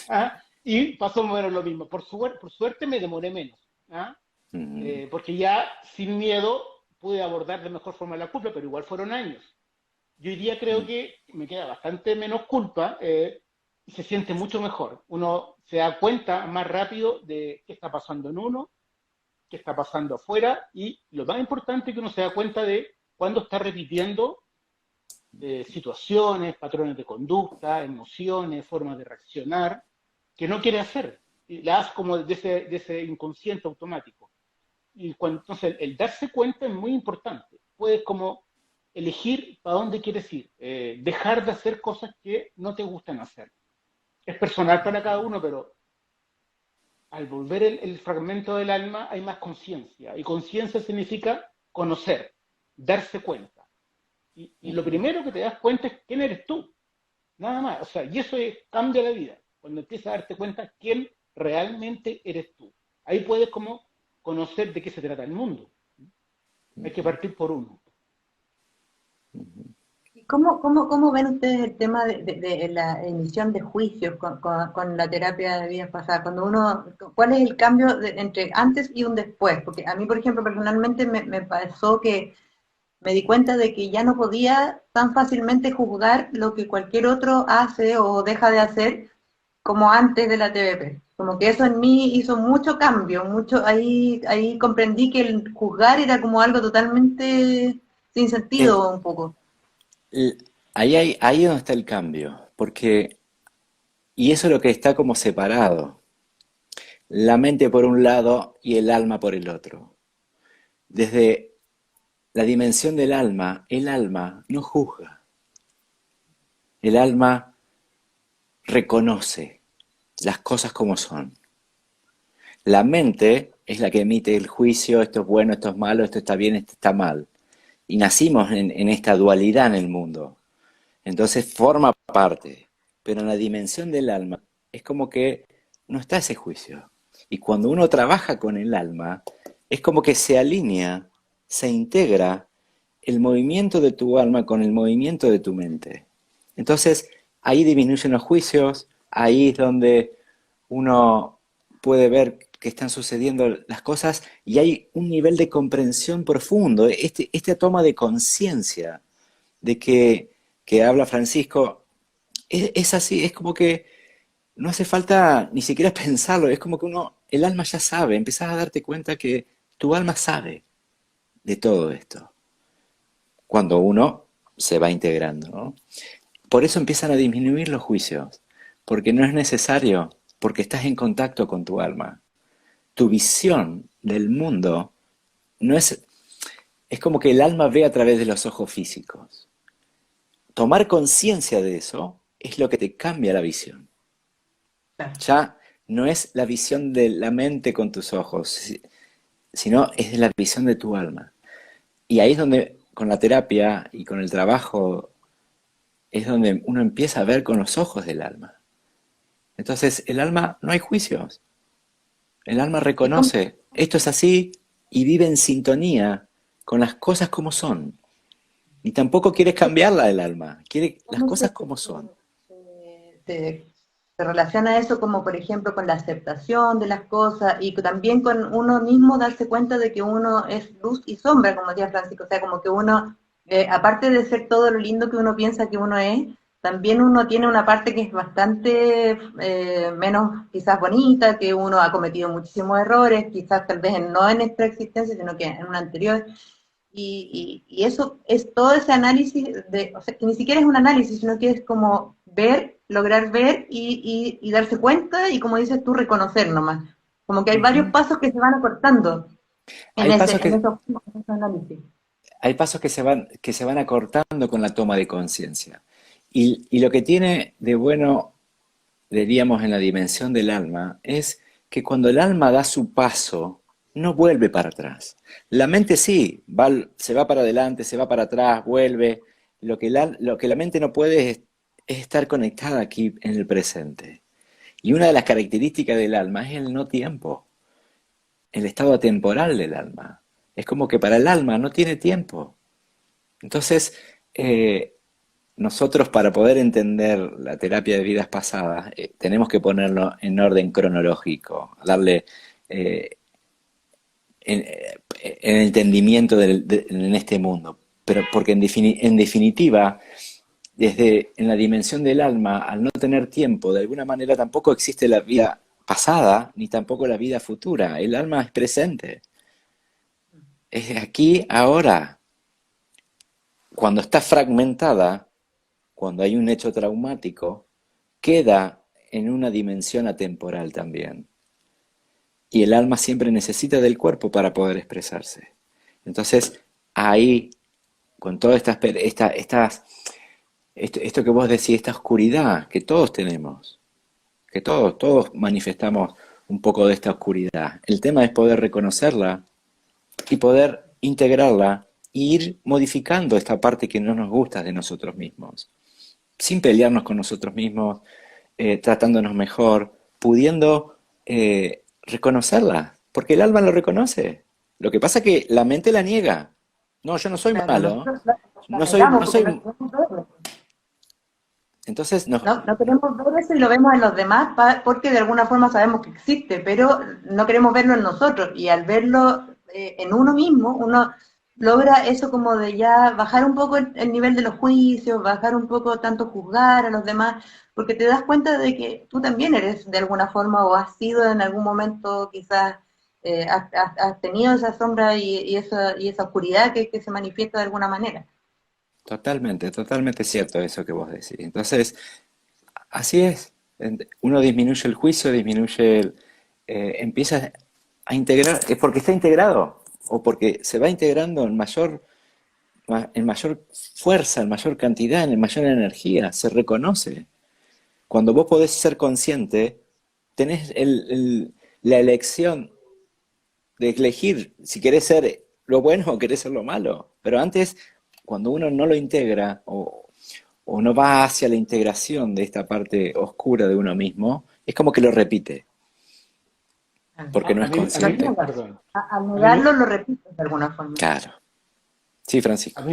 Speaker 3: ¿Ah? Y pasó más o menos lo mismo. Por suerte me demoré menos. ¿Ah?
Speaker 2: Mm,
Speaker 3: Porque ya sin miedo pude abordar de mejor forma la culpa, pero igual fueron años. Yo hoy día creo
Speaker 2: mm,
Speaker 3: que me queda bastante menos culpa y se siente mucho mejor. Uno se da cuenta más rápido de qué está pasando en uno, qué está pasando afuera y lo más importante es que uno se da cuenta de cuándo está repitiendo situaciones, patrones de conducta, emociones, formas de reaccionar que no quiere hacer. Y la hace como de ese inconsciente automático. Y entonces el darse cuenta es muy importante. Puedes como elegir para dónde quieres ir, dejar de hacer cosas que no te gustan hacer. Es personal para cada uno, pero al volver el fragmento del alma hay más conciencia. Y conciencia significa conocer, darse cuenta. Y lo
Speaker 2: mm,
Speaker 3: primero que te das cuenta es quién eres tú, nada más. O sea, y eso cambia la vida. Cuando empiezas a darte cuenta quién realmente eres tú. Ahí puedes como conocer de qué se trata el mundo. Hay que partir por uno.
Speaker 1: ¿Cómo ven ustedes el tema de la emisión de juicios con la terapia de vidas pasadas? Cuando uno, ¿cuál es el cambio entre antes y un después? Porque a mí, por ejemplo, personalmente me pasó que me di cuenta de que ya no podía tan fácilmente juzgar lo que cualquier otro hace o deja de hacer como antes de la TVP. Como que eso en mí hizo mucho cambio, ahí comprendí que el juzgar era como algo totalmente sin
Speaker 2: El-
Speaker 1: sentido un poco.
Speaker 2: ahí es donde está el cambio, y eso es lo que está como separado, la mente por un lado y el alma por el otro. Desde la dimensión del alma, el alma no juzga, el alma reconoce las cosas como son. La mente es la que emite el juicio, esto es bueno, esto es malo, esto está bien, esto está mal. Y nacimos en esta dualidad en el mundo. Entonces forma parte. Pero en la dimensión del alma es como que no está ese juicio. Y cuando uno trabaja con el alma, es como que se alinea, se integra el movimiento de tu alma con el movimiento de tu mente. Entonces, ahí disminuyen los juicios, ahí es donde uno puede ver que están sucediendo las cosas y hay un nivel de comprensión profundo, esta toma de conciencia de que habla Francisco, es así, es como que no hace falta ni siquiera pensarlo, es como que el alma ya sabe, empezás a darte cuenta que tu alma sabe de todo esto, cuando uno se va integrando, ¿no? Por eso empiezan a disminuir los juicios, porque no es necesario, porque estás en contacto con tu alma. Tu visión del mundo no es como que el alma ve a través de los ojos físicos. Tomar conciencia de eso es lo que te cambia la visión. Ya no es la visión de la mente con tus ojos, sino es la visión de tu alma. Y ahí es donde, con la terapia y con el trabajo, es donde uno empieza a ver con los ojos del alma. Entonces, el alma no hay juicios. El alma
Speaker 1: ¿Y cómo,
Speaker 2: reconoce, esto es así y vive en sintonía con las cosas como son. Y tampoco quiere cambiarla el alma, quiere las
Speaker 1: cómo
Speaker 2: cosas como son.
Speaker 1: se se relaciona eso como, por ejemplo, con la aceptación de las cosas y también con uno mismo darse cuenta de que uno es luz y sombra, como decía Francisco, o sea, como que uno, aparte de ser todo lo lindo que uno piensa que uno es, también uno tiene una parte que es bastante menos quizás bonita, que uno ha cometido muchísimos errores, quizás tal vez no en esta existencia, sino que en una anterior. Y eso es todo ese análisis, o sea, que ni siquiera es un análisis, sino que es como ver, lograr ver y darse cuenta y, como dices tú, reconocer nomás. Como que hay varios
Speaker 2: Ujú.
Speaker 1: pasos que se van acortando
Speaker 2: Hay pasos
Speaker 1: en
Speaker 2: que,
Speaker 1: esos análisis.
Speaker 2: hay pasos que se van acortando con la toma de conciencia. Y lo que tiene de bueno, diríamos, en la dimensión del alma, es que cuando el alma da su paso, no vuelve para atrás. La mente sí, se va para adelante, se va para atrás, vuelve. Lo que la mente no puede es estar conectada aquí en el presente. Y una de las características del alma es el no tiempo, el estado atemporal del alma. Es como que para el alma no tiene tiempo. Entonces, eh, nosotros para poder entender la terapia de vidas pasadas, tenemos que ponerlo en orden cronológico, darle eh, en entendimiento en este mundo. Pero porque en definitiva, desde en la dimensión del alma, al no tener tiempo, de alguna manera tampoco existe la vida pasada, ni tampoco la vida futura. El alma es presente. Es aquí, ahora. Cuando está fragmentada, cuando hay un hecho traumático, queda en una dimensión atemporal también. Y el alma siempre necesita del cuerpo para poder expresarse. Entonces, ahí, con toda esto que vos decís, esta oscuridad que todos tenemos, que todos manifestamos un poco de esta oscuridad. El tema es poder reconocerla y poder integrarla e ir modificando esta parte que no nos gusta de nosotros mismos, sin pelearnos con nosotros mismos, tratándonos mejor, pudiendo reconocerla, porque el alma lo reconoce. Lo que pasa es que la mente la niega. No, yo no soy
Speaker 1: Claro,
Speaker 2: malo,
Speaker 1: nosotros la
Speaker 2: no soy,
Speaker 1: negamos
Speaker 2: no
Speaker 1: porque
Speaker 2: soy.
Speaker 1: no queremos verlo.
Speaker 2: Entonces, no,
Speaker 1: No queremos ver eso y lo vemos en los demás porque de alguna forma sabemos que existe, pero no queremos verlo en nosotros. Y al verlo en uno mismo, uno logra eso como de ya bajar un poco el nivel de los juicios, bajar un poco tanto juzgar a los demás, porque te das cuenta de que tú también eres de alguna forma o has sido en algún momento quizás, has tenido esa sombra y esa oscuridad que se manifiesta de alguna manera.
Speaker 2: totalmente, totalmente cierto eso que vos decís. Entonces, así es. Uno disminuye el juicio, empieza a integrar, es porque está integrado o porque se va integrando en mayor fuerza, en mayor cantidad, en mayor energía, se reconoce. Cuando vos podés ser consciente, tenés la elección de elegir si querés ser lo bueno o querés ser lo malo. Pero antes, cuando uno no lo integra o no va hacia la integración de esta parte oscura de uno mismo, es como que lo repite, porque no
Speaker 3: A
Speaker 2: es
Speaker 3: mí,
Speaker 2: consciente.
Speaker 3: perdón,
Speaker 1: Al
Speaker 3: a mí,
Speaker 1: negarlo lo repites de alguna forma.
Speaker 2: Claro. Sí,
Speaker 3: a
Speaker 2: Francisco.
Speaker 3: mí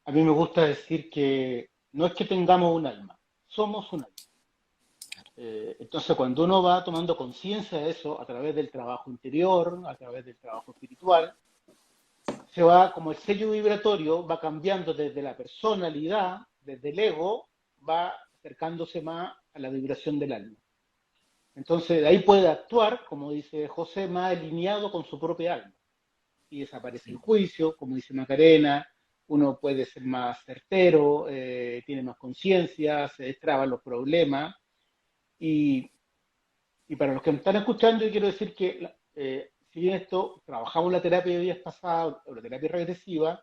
Speaker 3: a mí me gusta decir que no es que tengamos un alma, somos un alma. Entonces, cuando uno va tomando conciencia de eso a través del trabajo interior, a través del trabajo espiritual, se va, como el sello vibratorio, va cambiando desde la personalidad, desde el ego, va acercándose más a la vibración del alma. Entonces, de ahí puede actuar, como dice José, más alineado con su propia alma. Y desaparece el juicio, como dice Macarena, uno puede ser más certero, tiene más conciencia, se destraban los problemas. Y, y para los que me están escuchando, yo quiero decir que si bien esto, trabajamos la terapia de días pasados, o la terapia regresiva,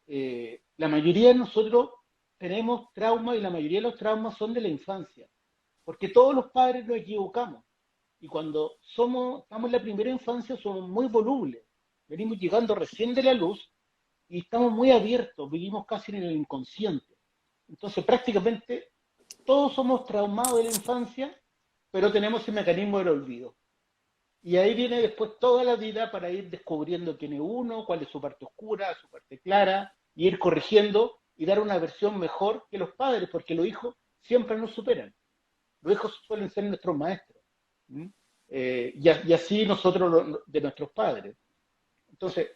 Speaker 3: la mayoría de nosotros tenemos traumas y la mayoría de los traumas son de la infancia, porque todos los padres nos equivocamos. Y cuando estamos en la primera infancia somos muy volubles, venimos llegando recién de la luz y estamos muy abiertos, vivimos casi en el inconsciente. Entonces prácticamente todos somos traumados de la infancia, pero tenemos el mecanismo del olvido. Y ahí viene después toda la vida para ir descubriendo quién es uno, cuál es su parte oscura, su parte clara, y ir corrigiendo y dar una versión mejor que los padres, porque los hijos siempre nos superan. Los hijos suelen ser nuestros maestros. ¿Mm? Y así nosotros de nuestros padres. Entonces,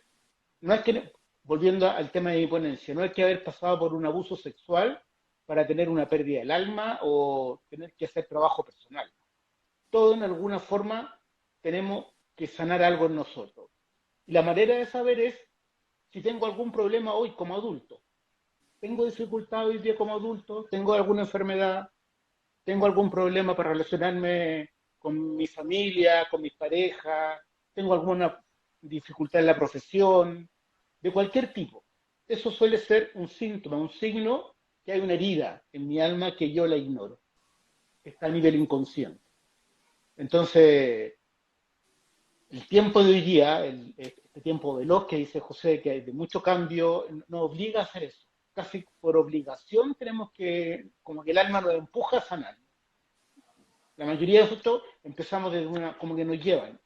Speaker 3: no es que, volviendo al tema de mi ponencia, no hay que haber pasado por un abuso sexual para tener una pérdida del alma o tener que hacer trabajo personal. Todo en alguna forma tenemos que sanar algo en nosotros. Y la manera de saber es si tengo algún problema hoy como adulto. ¿Tengo dificultad hoy día como adulto? ¿Tengo alguna enfermedad? ¿Tengo algún problema para relacionarme con mi familia, con mi pareja? ¿Tengo alguna dificultad en la profesión? De cualquier tipo. Eso suele ser un síntoma, un signo que hay una herida en mi alma que yo la ignoro. Está a nivel inconsciente. Entonces, el tiempo de hoy día, este tiempo veloz que dice José, que hay de mucho cambio, nos obliga a hacer eso. Casi por obligación tenemos que, como que el alma nos empuja a sanar. La mayoría de nosotros empezamos desde como que nos llevan.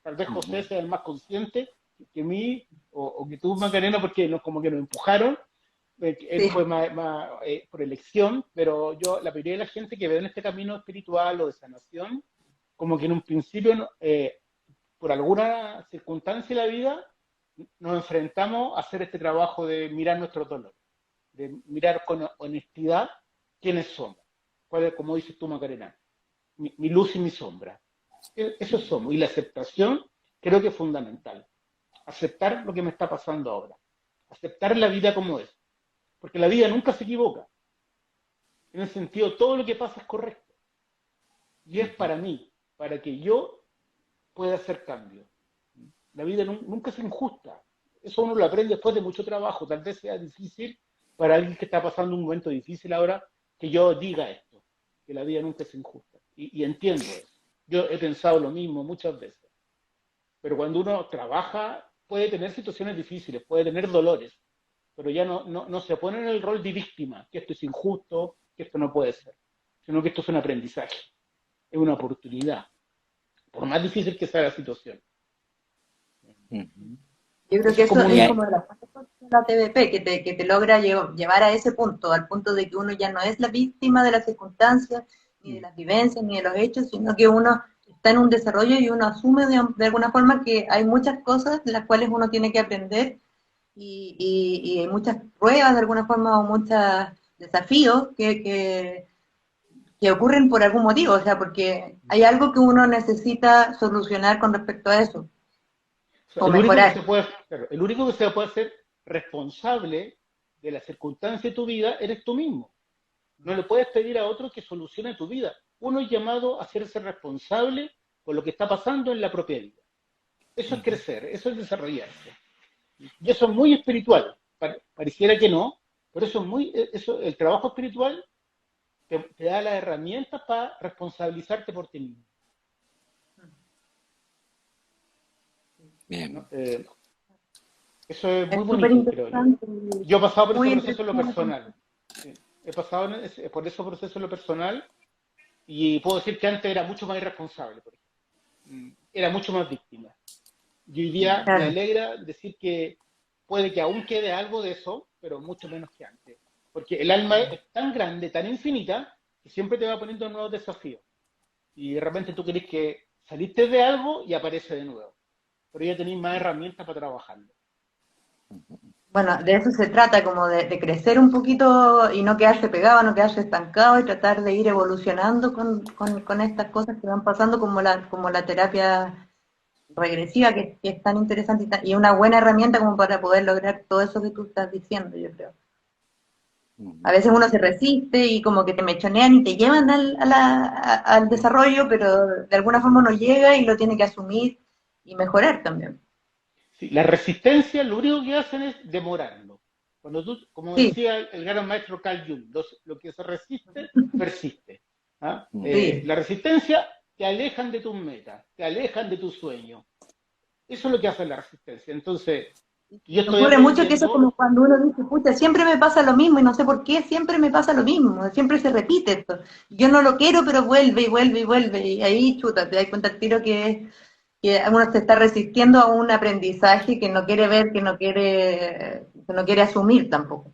Speaker 3: Tal vez José sea el más consciente que mí, o que tú, Macarena, porque como que nos empujaron. Él fue más por elección, pero yo, la mayoría de la gente que veo en este camino espiritual o de sanación, como que en un principio, por alguna circunstancia de la vida, nos enfrentamos a hacer este trabajo de mirar nuestro dolor, de mirar con honestidad quiénes somos, cuál es, como dices tú, Macarena, mi luz y mi sombra. Eso somos. Y la aceptación creo que es fundamental. Aceptar lo que me está pasando ahora. Aceptar la vida como es. Porque la vida nunca se equivoca. En el sentido, todo lo que pasa es correcto. Y es para mí, para que yo pueda hacer cambio. La vida nunca es injusta. Eso uno lo aprende después de mucho trabajo. Tal vez sea difícil para alguien que está pasando un momento difícil ahora que yo diga esto, que la vida nunca es injusta. Y entiendo eso. Yo he pensado lo mismo muchas veces. Pero cuando uno trabaja, puede tener situaciones difíciles, puede tener dolores, pero ya no se pone en el rol de víctima, que esto es injusto, que esto no puede ser, sino que esto es un aprendizaje, es una oportunidad, por más difícil que sea la situación.
Speaker 1: Yo creo que eso es como de las cosas de la TVP, que te logra llevar a ese punto, al punto de que uno ya no es la víctima de las circunstancias, ni de las vivencias, ni de los hechos, sino que uno está en un desarrollo y uno asume de alguna forma que hay muchas cosas de las cuales uno tiene que aprender y hay muchas pruebas de alguna forma o muchos desafíos que ocurren por algún motivo, o sea, porque hay algo que uno necesita solucionar con respecto a eso. O mejorar.
Speaker 3: El único que se puede hacer responsable de la circunstancia de tu vida eres tú mismo. No le puedes pedir a otro que solucione tu vida. Uno es llamado a hacerse responsable por lo que está pasando en la propia vida. Eso es crecer, eso es desarrollarse. Y eso es muy espiritual. Pareciera que no, pero el trabajo espiritual te da las herramientas para responsabilizarte por ti mismo.
Speaker 2: Bien.
Speaker 3: ¿No? Eso es muy bonito, creo yo. Yo he pasado por ese proceso en lo personal. Sí. He pasado por ese proceso en lo personal y puedo decir que antes era mucho más irresponsable, por ejemplo. Era mucho más víctima. Y hoy día me alegra decir que puede que aún quede algo de eso, pero mucho menos que antes. Porque el alma es tan grande, tan infinita, que siempre te va poniendo nuevos desafíos. Y de repente tú crees que saliste de algo y aparece de nuevo. Pero ya tenéis más herramientas para trabajarlo.
Speaker 1: Bueno, de eso se trata, como de crecer un poquito y no quedarse pegado, no quedarse estancado y tratar de ir evolucionando con estas cosas que van pasando, como la terapia regresiva, que es tan interesante y una buena herramienta como para poder lograr todo eso que tú estás diciendo, yo creo. A veces uno se resiste y como que te mechonean y te llevan al desarrollo, pero de alguna forma uno llega y lo tiene que asumir y mejorar también.
Speaker 3: Sí, la resistencia lo único que hacen es demorarlo. Cuando tú, como decía el gran maestro Carl Jung, lo que se resiste, persiste. ¿Ah? La resistencia te alejan de tus metas, te alejan de tus sueños. Eso es lo que hace la resistencia. Entonces, yo estoy
Speaker 1: ocurre mucho que eso es como cuando uno dice, pucha, siempre me pasa lo mismo y no sé por qué, siempre me pasa lo mismo, siempre se repite esto. Yo no lo quiero, pero vuelve y vuelve y vuelve. Y ahí, chuta, te das cuenta al tiro que uno se está resistiendo a un aprendizaje que no quiere ver, que no quiere asumir tampoco.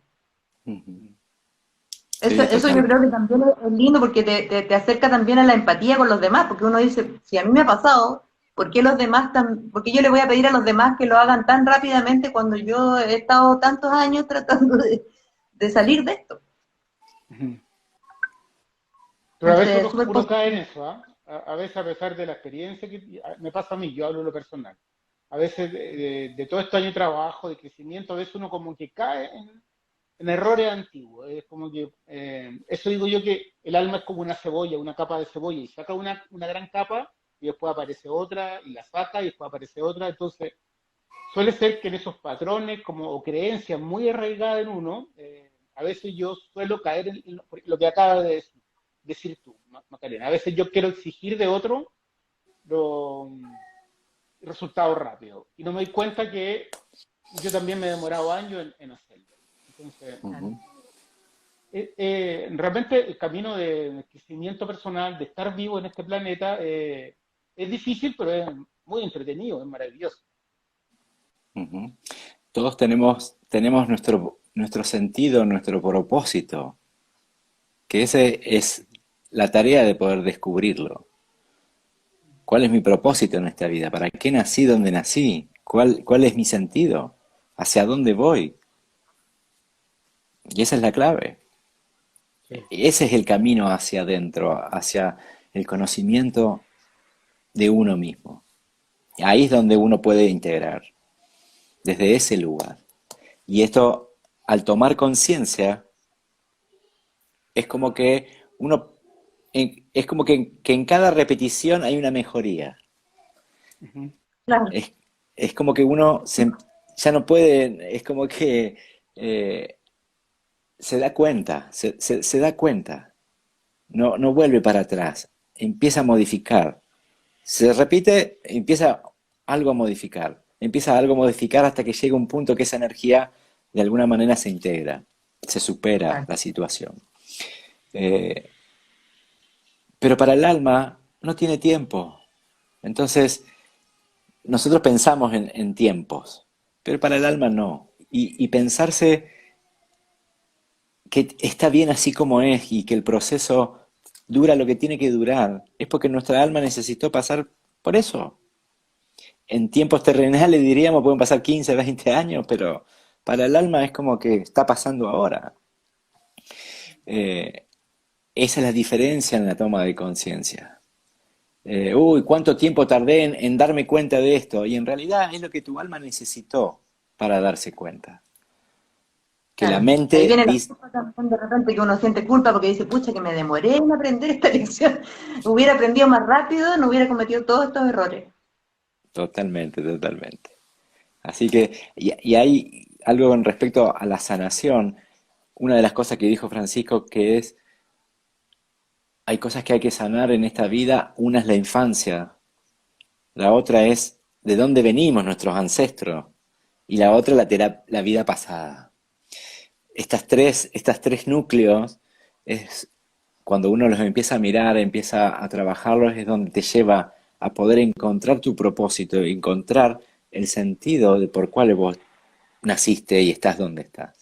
Speaker 2: Sí,
Speaker 1: Eso yo
Speaker 2: total.
Speaker 1: creo que también es lindo porque te acerca también a la empatía con los demás, porque uno dice, si a mí me ha pasado, ¿por qué yo le voy a pedir a los demás que lo hagan tan rápidamente cuando yo he estado tantos años tratando de salir de esto?
Speaker 3: Ujú. Pero a veces
Speaker 1: Entonces, súper
Speaker 3: uno cae en
Speaker 1: positivo.
Speaker 3: eso, ¿ah? A veces a pesar de la experiencia me pasa a mí, yo hablo de lo personal. A veces de todo este año de trabajo, de crecimiento, a veces uno como que cae en errores antiguos. Es como que, eso digo yo que el alma es como una cebolla, una capa de cebolla, y saca una gran capa y después aparece otra, y la saca y después aparece otra. Entonces, suele ser que en esos patrones como, o creencias muy arraigadas en uno, a veces yo suelo caer en lo que acaba de decir tú, Macarena. A veces yo quiero exigir de otro los resultados rápidos y no me doy cuenta que yo también me he demorado años en hacerlo. Entonces,
Speaker 2: Ujú.
Speaker 3: realmente el camino de crecimiento personal, de estar vivo en este planeta, es difícil, pero es muy entretenido, es maravilloso.
Speaker 2: Ujú. Todos tenemos nuestro sentido, nuestro propósito, que ese es la tarea de poder descubrirlo. ¿Cuál es mi propósito en esta vida? ¿Para qué nací donde nací? ¿Cuál es mi sentido? ¿Hacia dónde voy? Y esa es la clave.
Speaker 3: Sí.
Speaker 2: Ese es el camino hacia adentro, hacia el conocimiento de uno mismo. Ahí es donde uno puede integrar, desde ese lugar. Y esto, al tomar conciencia, es como que uno, es como que en cada repetición hay una mejoría.
Speaker 3: Ujú.
Speaker 1: Claro.
Speaker 2: Es, es como que ya no puede, es como que eh, se da cuenta, se da cuenta, no vuelve para atrás, empieza a modificar. Se repite, empieza algo a modificar hasta que llega un punto que esa energía de alguna manera se integra, se supera
Speaker 1: Claro.
Speaker 2: la situación. Eh, pero para el alma no tiene tiempo. Entonces, nosotros pensamos en tiempos, pero para el alma no. Y pensarse que está bien así como es y que el proceso dura lo que tiene que durar, es porque nuestra alma necesitó pasar por eso. En tiempos terrenales diríamos pueden pasar 15, 20 años, pero para el alma es como que está pasando ahora. Eh, Esa es la diferencia en la toma de conciencia. Uy, cuánto tiempo tardé en darme cuenta de esto. Y en realidad es lo que tu alma necesitó para darse cuenta. Que la
Speaker 1: Claro. Ahí
Speaker 2: mente
Speaker 1: viene la
Speaker 2: dice,
Speaker 1: culpa también de repente que uno siente culpa porque dice, pucha, que me demoré en aprender esta lección. Hubiera aprendido más rápido, no hubiera cometido todos estos errores.
Speaker 2: totalmente, totalmente. Así que, y hay algo con respecto a la sanación, una de las cosas que dijo Francisco que es, hay cosas que hay que sanar en esta vida, una es la infancia, la otra es de dónde venimos nuestros ancestros, y la otra la vida pasada. Estas tres núcleos, es cuando uno los empieza a mirar, empieza a trabajarlos, es donde te lleva a poder encontrar tu propósito, encontrar el sentido de por cuál vos naciste y estás donde estás.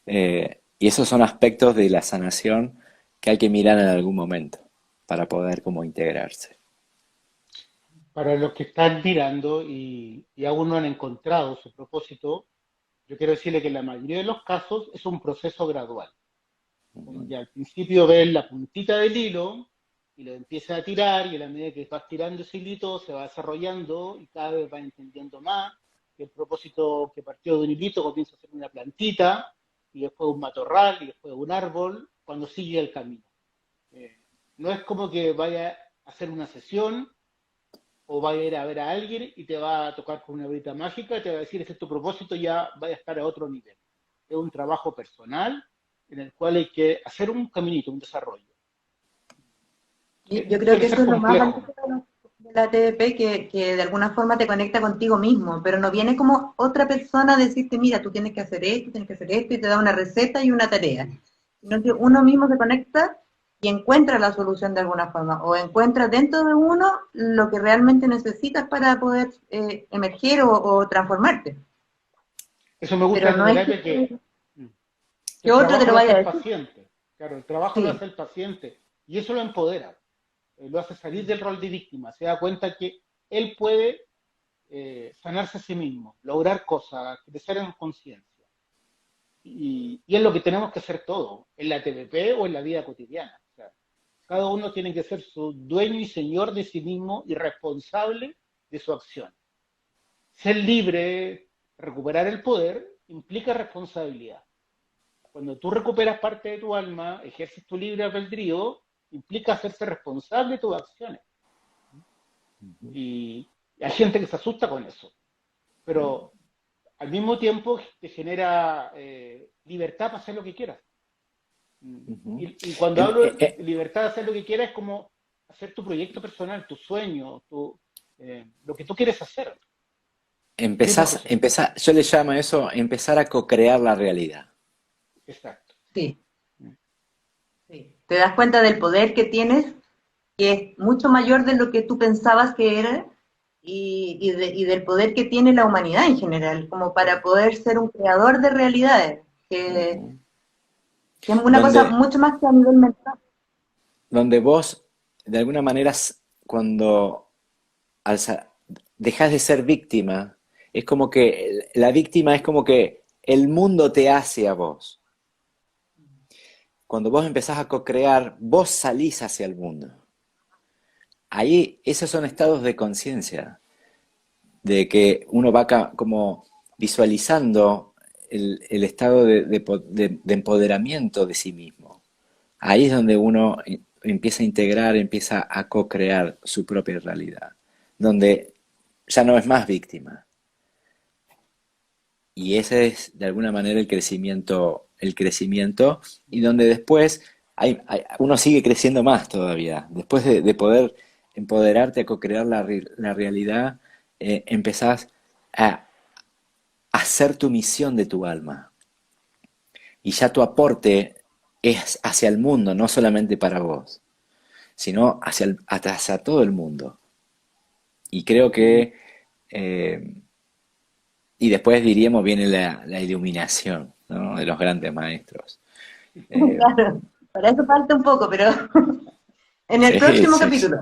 Speaker 2: Y esos son aspectos de la sanación que hay que mirar en algún momento para poder como integrarse.
Speaker 3: Para los que están mirando y aún no han encontrado su propósito, yo quiero decirle que en la mayoría de los casos es un proceso gradual. Como que al principio ves la puntita del hilo y lo empiezas a tirar y a la medida que vas tirando ese hilito se va desarrollando y cada vez vas entendiendo más que el propósito que partió de un hilito comienza a ser una plantita y después un matorral y después un árbol cuando sigue el camino. Eh, no es como que vaya a hacer una sesión o va a ir a ver a alguien y te va a tocar con una varita mágica y te va a decir, ese es tu propósito, ya vaya a estar a otro nivel. Es un trabajo personal en el cual hay que hacer un caminito, un desarrollo.
Speaker 1: Yo creo
Speaker 3: Suele
Speaker 1: que eso
Speaker 3: ser
Speaker 1: es lo más valioso
Speaker 3: complejo.
Speaker 1: de la TDP, que de alguna forma te conecta contigo mismo, pero no viene como otra persona a decirte, mira, tú tienes que hacer esto, y te da una receta y una tarea, sino que uno mismo se conecta y encuentra la solución de alguna forma, o encuentra dentro de uno lo que realmente necesitas para poder emerger o transformarte.
Speaker 3: Eso me gusta
Speaker 1: Pero
Speaker 3: de esta
Speaker 1: no es que
Speaker 3: terapia que
Speaker 1: que
Speaker 3: El
Speaker 1: otro te
Speaker 3: trabajo
Speaker 1: lo
Speaker 3: lo hace
Speaker 1: vaya
Speaker 3: el
Speaker 1: a decir.
Speaker 3: paciente, claro, el trabajo lo
Speaker 1: Sí,
Speaker 3: hace el paciente y eso lo empodera, lo hace salir del rol de víctima, se da cuenta que él puede sanarse a sí mismo, lograr cosas, crecer en conciencia. Y es lo que tenemos que hacer todos, en la TVP o en la vida cotidiana. O sea, cada uno tiene que ser su dueño y señor de sí mismo y responsable de su acción. Ser libre, recuperar el poder, implica responsabilidad. Cuando tú recuperas parte de tu alma, ejerces tu libre albedrío, implica hacerse responsable de tus acciones. Y hay gente que se asusta con eso, pero al mismo tiempo te genera libertad para hacer lo que quieras.
Speaker 2: Ujú.
Speaker 3: Y cuando
Speaker 2: Em-
Speaker 3: hablo
Speaker 2: eh,
Speaker 3: de
Speaker 2: eh,
Speaker 3: libertad de hacer lo que quieras, es como hacer tu proyecto personal, tu sueño, lo que tú quieres hacer. Muy profesional.
Speaker 2: yo le llamo a eso empezar a co-crear la realidad.
Speaker 3: Exacto.
Speaker 1: sí, sí. Te das cuenta del poder que tienes, que es mucho mayor de lo que tú pensabas que era, y del poder que tiene la humanidad en general, como para poder ser un creador de realidades,
Speaker 2: Ujú.
Speaker 1: que es una cosa
Speaker 2: Donde,
Speaker 1: mucho más que a nivel mental.
Speaker 2: donde vos, de alguna manera, cuando al dejas de ser víctima, es como que la víctima es como que el mundo te hace a vos. Cuando vos empezás a co-crear, vos salís hacia el mundo. Ahí, esos son estados de conciencia, de que uno va como visualizando el estado de empoderamiento de sí mismo. Ahí es donde uno empieza a integrar, empieza a co-crear su propia realidad, donde ya no es más víctima. Y ese es de alguna manera el crecimiento y donde después uno sigue creciendo más todavía. Después de poder empoderarte a co-crear la realidad, empezás a hacer tu misión de tu alma. Y ya tu aporte es hacia el mundo, no solamente para vos, sino hacia todo el mundo. Y creo que, eh, y después diríamos, viene la iluminación, ¿no? De los grandes maestros. Eh,
Speaker 1: Claro, para eso falta un poco, pero en el
Speaker 2: sí,
Speaker 1: próximo
Speaker 2: sí, sí.
Speaker 1: capítulo.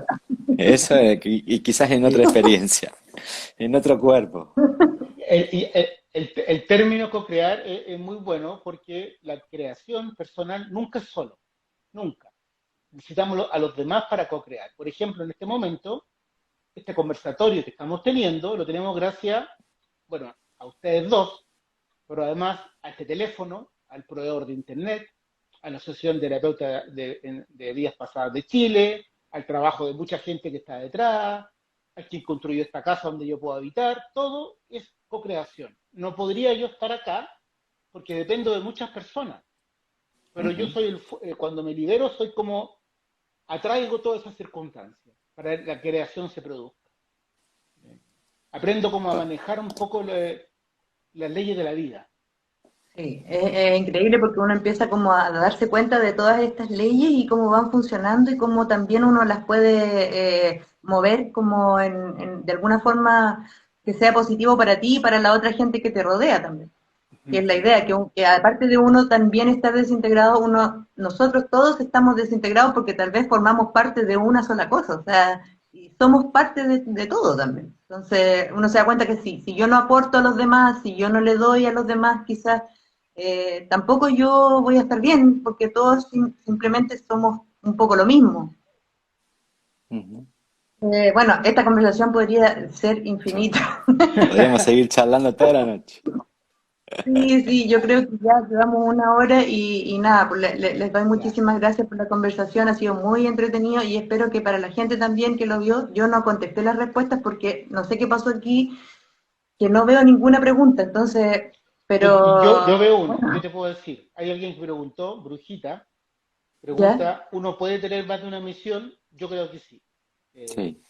Speaker 2: Eso y quizás en otra
Speaker 3: Sí.
Speaker 2: experiencia, en otro cuerpo.
Speaker 3: El término co-crear es muy bueno porque la creación personal nunca es solo, nunca. Necesitamos a los demás para co-crear. Por ejemplo, en este momento, este conversatorio que estamos teniendo lo tenemos gracias, bueno, a ustedes dos, pero además a este teléfono, al proveedor de Internet, a la Asociación de Terapeutas de Vidas Pasadas de Chile, al trabajo de mucha gente que está detrás, a quien construyó esta casa donde yo puedo habitar, todo es co-creación. No podría yo estar acá porque dependo de muchas personas, pero yo
Speaker 2: Ujú.
Speaker 3: soy cuando me libero soy como atraigo todas esas circunstancias para que la creación se produzca. Aprendo como a manejar un poco las leyes de la vida.
Speaker 1: Sí, es increíble porque uno empieza como a darse cuenta de todas estas leyes y cómo van funcionando y cómo también uno las puede mover como de alguna forma que sea positivo para ti y para la otra gente que te rodea también. Que es la idea, que aparte de uno también estar desintegrado, nosotros todos estamos desintegrados porque tal vez formamos parte de una sola cosa, o sea, y somos parte de todo también. Entonces uno se da cuenta que si yo no aporto a los demás, si yo no le doy a los demás, quizás tampoco yo voy a estar bien, porque todos simplemente somos un poco lo mismo.
Speaker 2: Ujú.
Speaker 1: Bueno, esta conversación podría ser infinita.
Speaker 2: Podríamos seguir charlando toda la noche.
Speaker 1: Sí, sí, yo creo que ya llevamos una hora y nada, pues les doy
Speaker 3: Ya.
Speaker 1: muchísimas gracias por la conversación, ha sido muy entretenido y espero que para la gente también que lo vio, yo no contesté las respuestas porque no sé qué pasó aquí, que no veo ninguna pregunta, entonces,
Speaker 3: Yo
Speaker 1: pero
Speaker 3: veo uno, yo
Speaker 1: bueno,
Speaker 3: te puedo decir, hay alguien que preguntó, Brujita,
Speaker 1: ya,
Speaker 3: pregunta, ¿uno puede tener más de una misión? Yo creo que sí.
Speaker 2: Sí.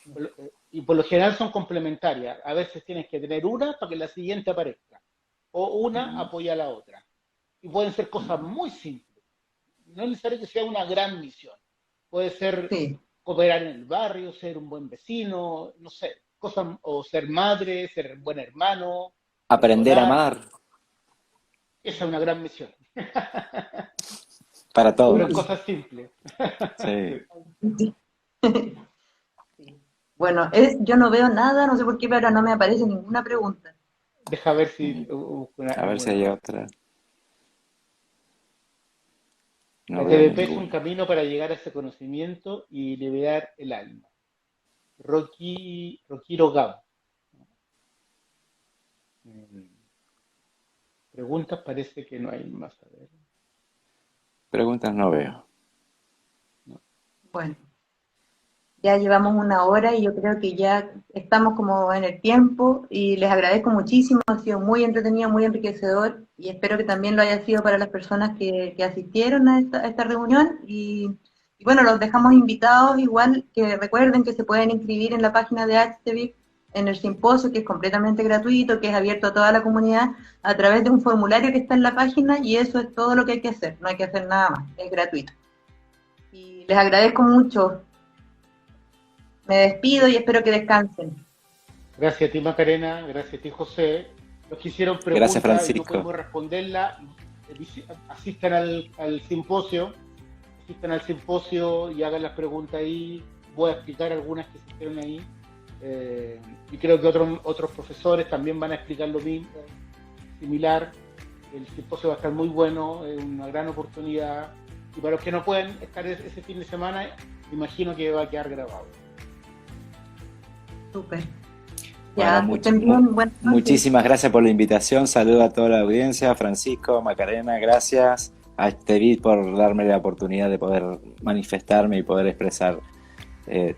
Speaker 3: Y por lo general son complementarias. A veces tienes que tener una para que la siguiente aparezca. O una
Speaker 2: Ujú.
Speaker 3: apoya a la otra. Y pueden ser cosas
Speaker 2: Ujú.
Speaker 3: muy simples. No es necesario que sea una gran misión. Puede ser
Speaker 1: sí,
Speaker 3: cooperar en el barrio, ser un buen vecino, no sé, cosas, o ser madre, ser buen hermano,
Speaker 2: Aprender a
Speaker 3: perdonar.
Speaker 2: amar.
Speaker 3: Esa es una gran misión.
Speaker 2: Para
Speaker 3: Pero en
Speaker 2: todos.
Speaker 3: cosas simples.
Speaker 2: Sí.
Speaker 1: Sí. Bueno, yo no veo nada, no sé por qué, pero ahora no me aparece ninguna pregunta.
Speaker 3: Deja ver si busco
Speaker 2: A ver si
Speaker 3: alguna
Speaker 2: hay
Speaker 3: más.
Speaker 2: otra. No
Speaker 3: La
Speaker 2: veo
Speaker 3: TDP es un
Speaker 2: ninguna.
Speaker 3: camino para llegar a ese conocimiento y liberar el alma. Rokiro Gam. Mm, Preguntas parece que no hay más. A ver,
Speaker 2: Preguntas no veo.
Speaker 3: no.
Speaker 1: Bueno, ya llevamos una hora y yo creo que ya estamos como en el tiempo y les agradezco muchísimo, ha sido muy entretenido, muy enriquecedor y espero que también lo haya sido para las personas que asistieron a esta reunión y bueno, los dejamos invitados igual que recuerden que se pueden inscribir en la página de HTV en el simposio que es completamente gratuito, que es abierto a toda la comunidad a través de un formulario que está en la página y eso es todo lo que hay que hacer, no hay que hacer nada más, es gratuito. Y les agradezco mucho. Me despido y espero que descansen.
Speaker 3: Gracias a ti, Macarena. Gracias a ti, José. Los que hicieron
Speaker 2: Gracias,
Speaker 3: preguntas y no
Speaker 2: Francisco.
Speaker 3: pudimos responderla, asistan al simposio. Asistan al simposio y hagan las preguntas ahí. Voy a explicar algunas que se hicieron ahí. Y creo que otros profesores también van a explicar lo mismo, similar. El simposio va a estar muy bueno, es una gran oportunidad. Y para los que no pueden estar ese fin de semana, imagino que va a quedar grabado.
Speaker 1: Súper.
Speaker 2: Bueno,
Speaker 1: Ya, que estén bien. Buenas noches.
Speaker 2: muchísimas gracias por la invitación. Saludo a toda la audiencia. Francisco, Macarena, gracias. A Estevit por darme la oportunidad de poder manifestarme y poder expresar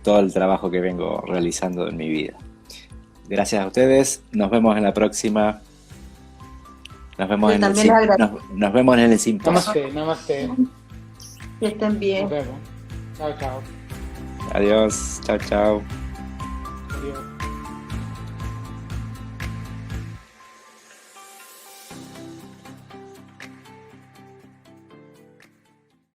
Speaker 2: todo el trabajo que vengo realizando en mi vida. Gracias a ustedes. Nos vemos en la próxima. Nos vemos,
Speaker 1: Yo también les agradezco.
Speaker 2: nos vemos en el simposio.
Speaker 3: Namaste, namaste.
Speaker 1: Que estén bien.
Speaker 3: Nos vemos. Chao, chao.
Speaker 2: Adiós. Chao, chao.
Speaker 3: Adiós.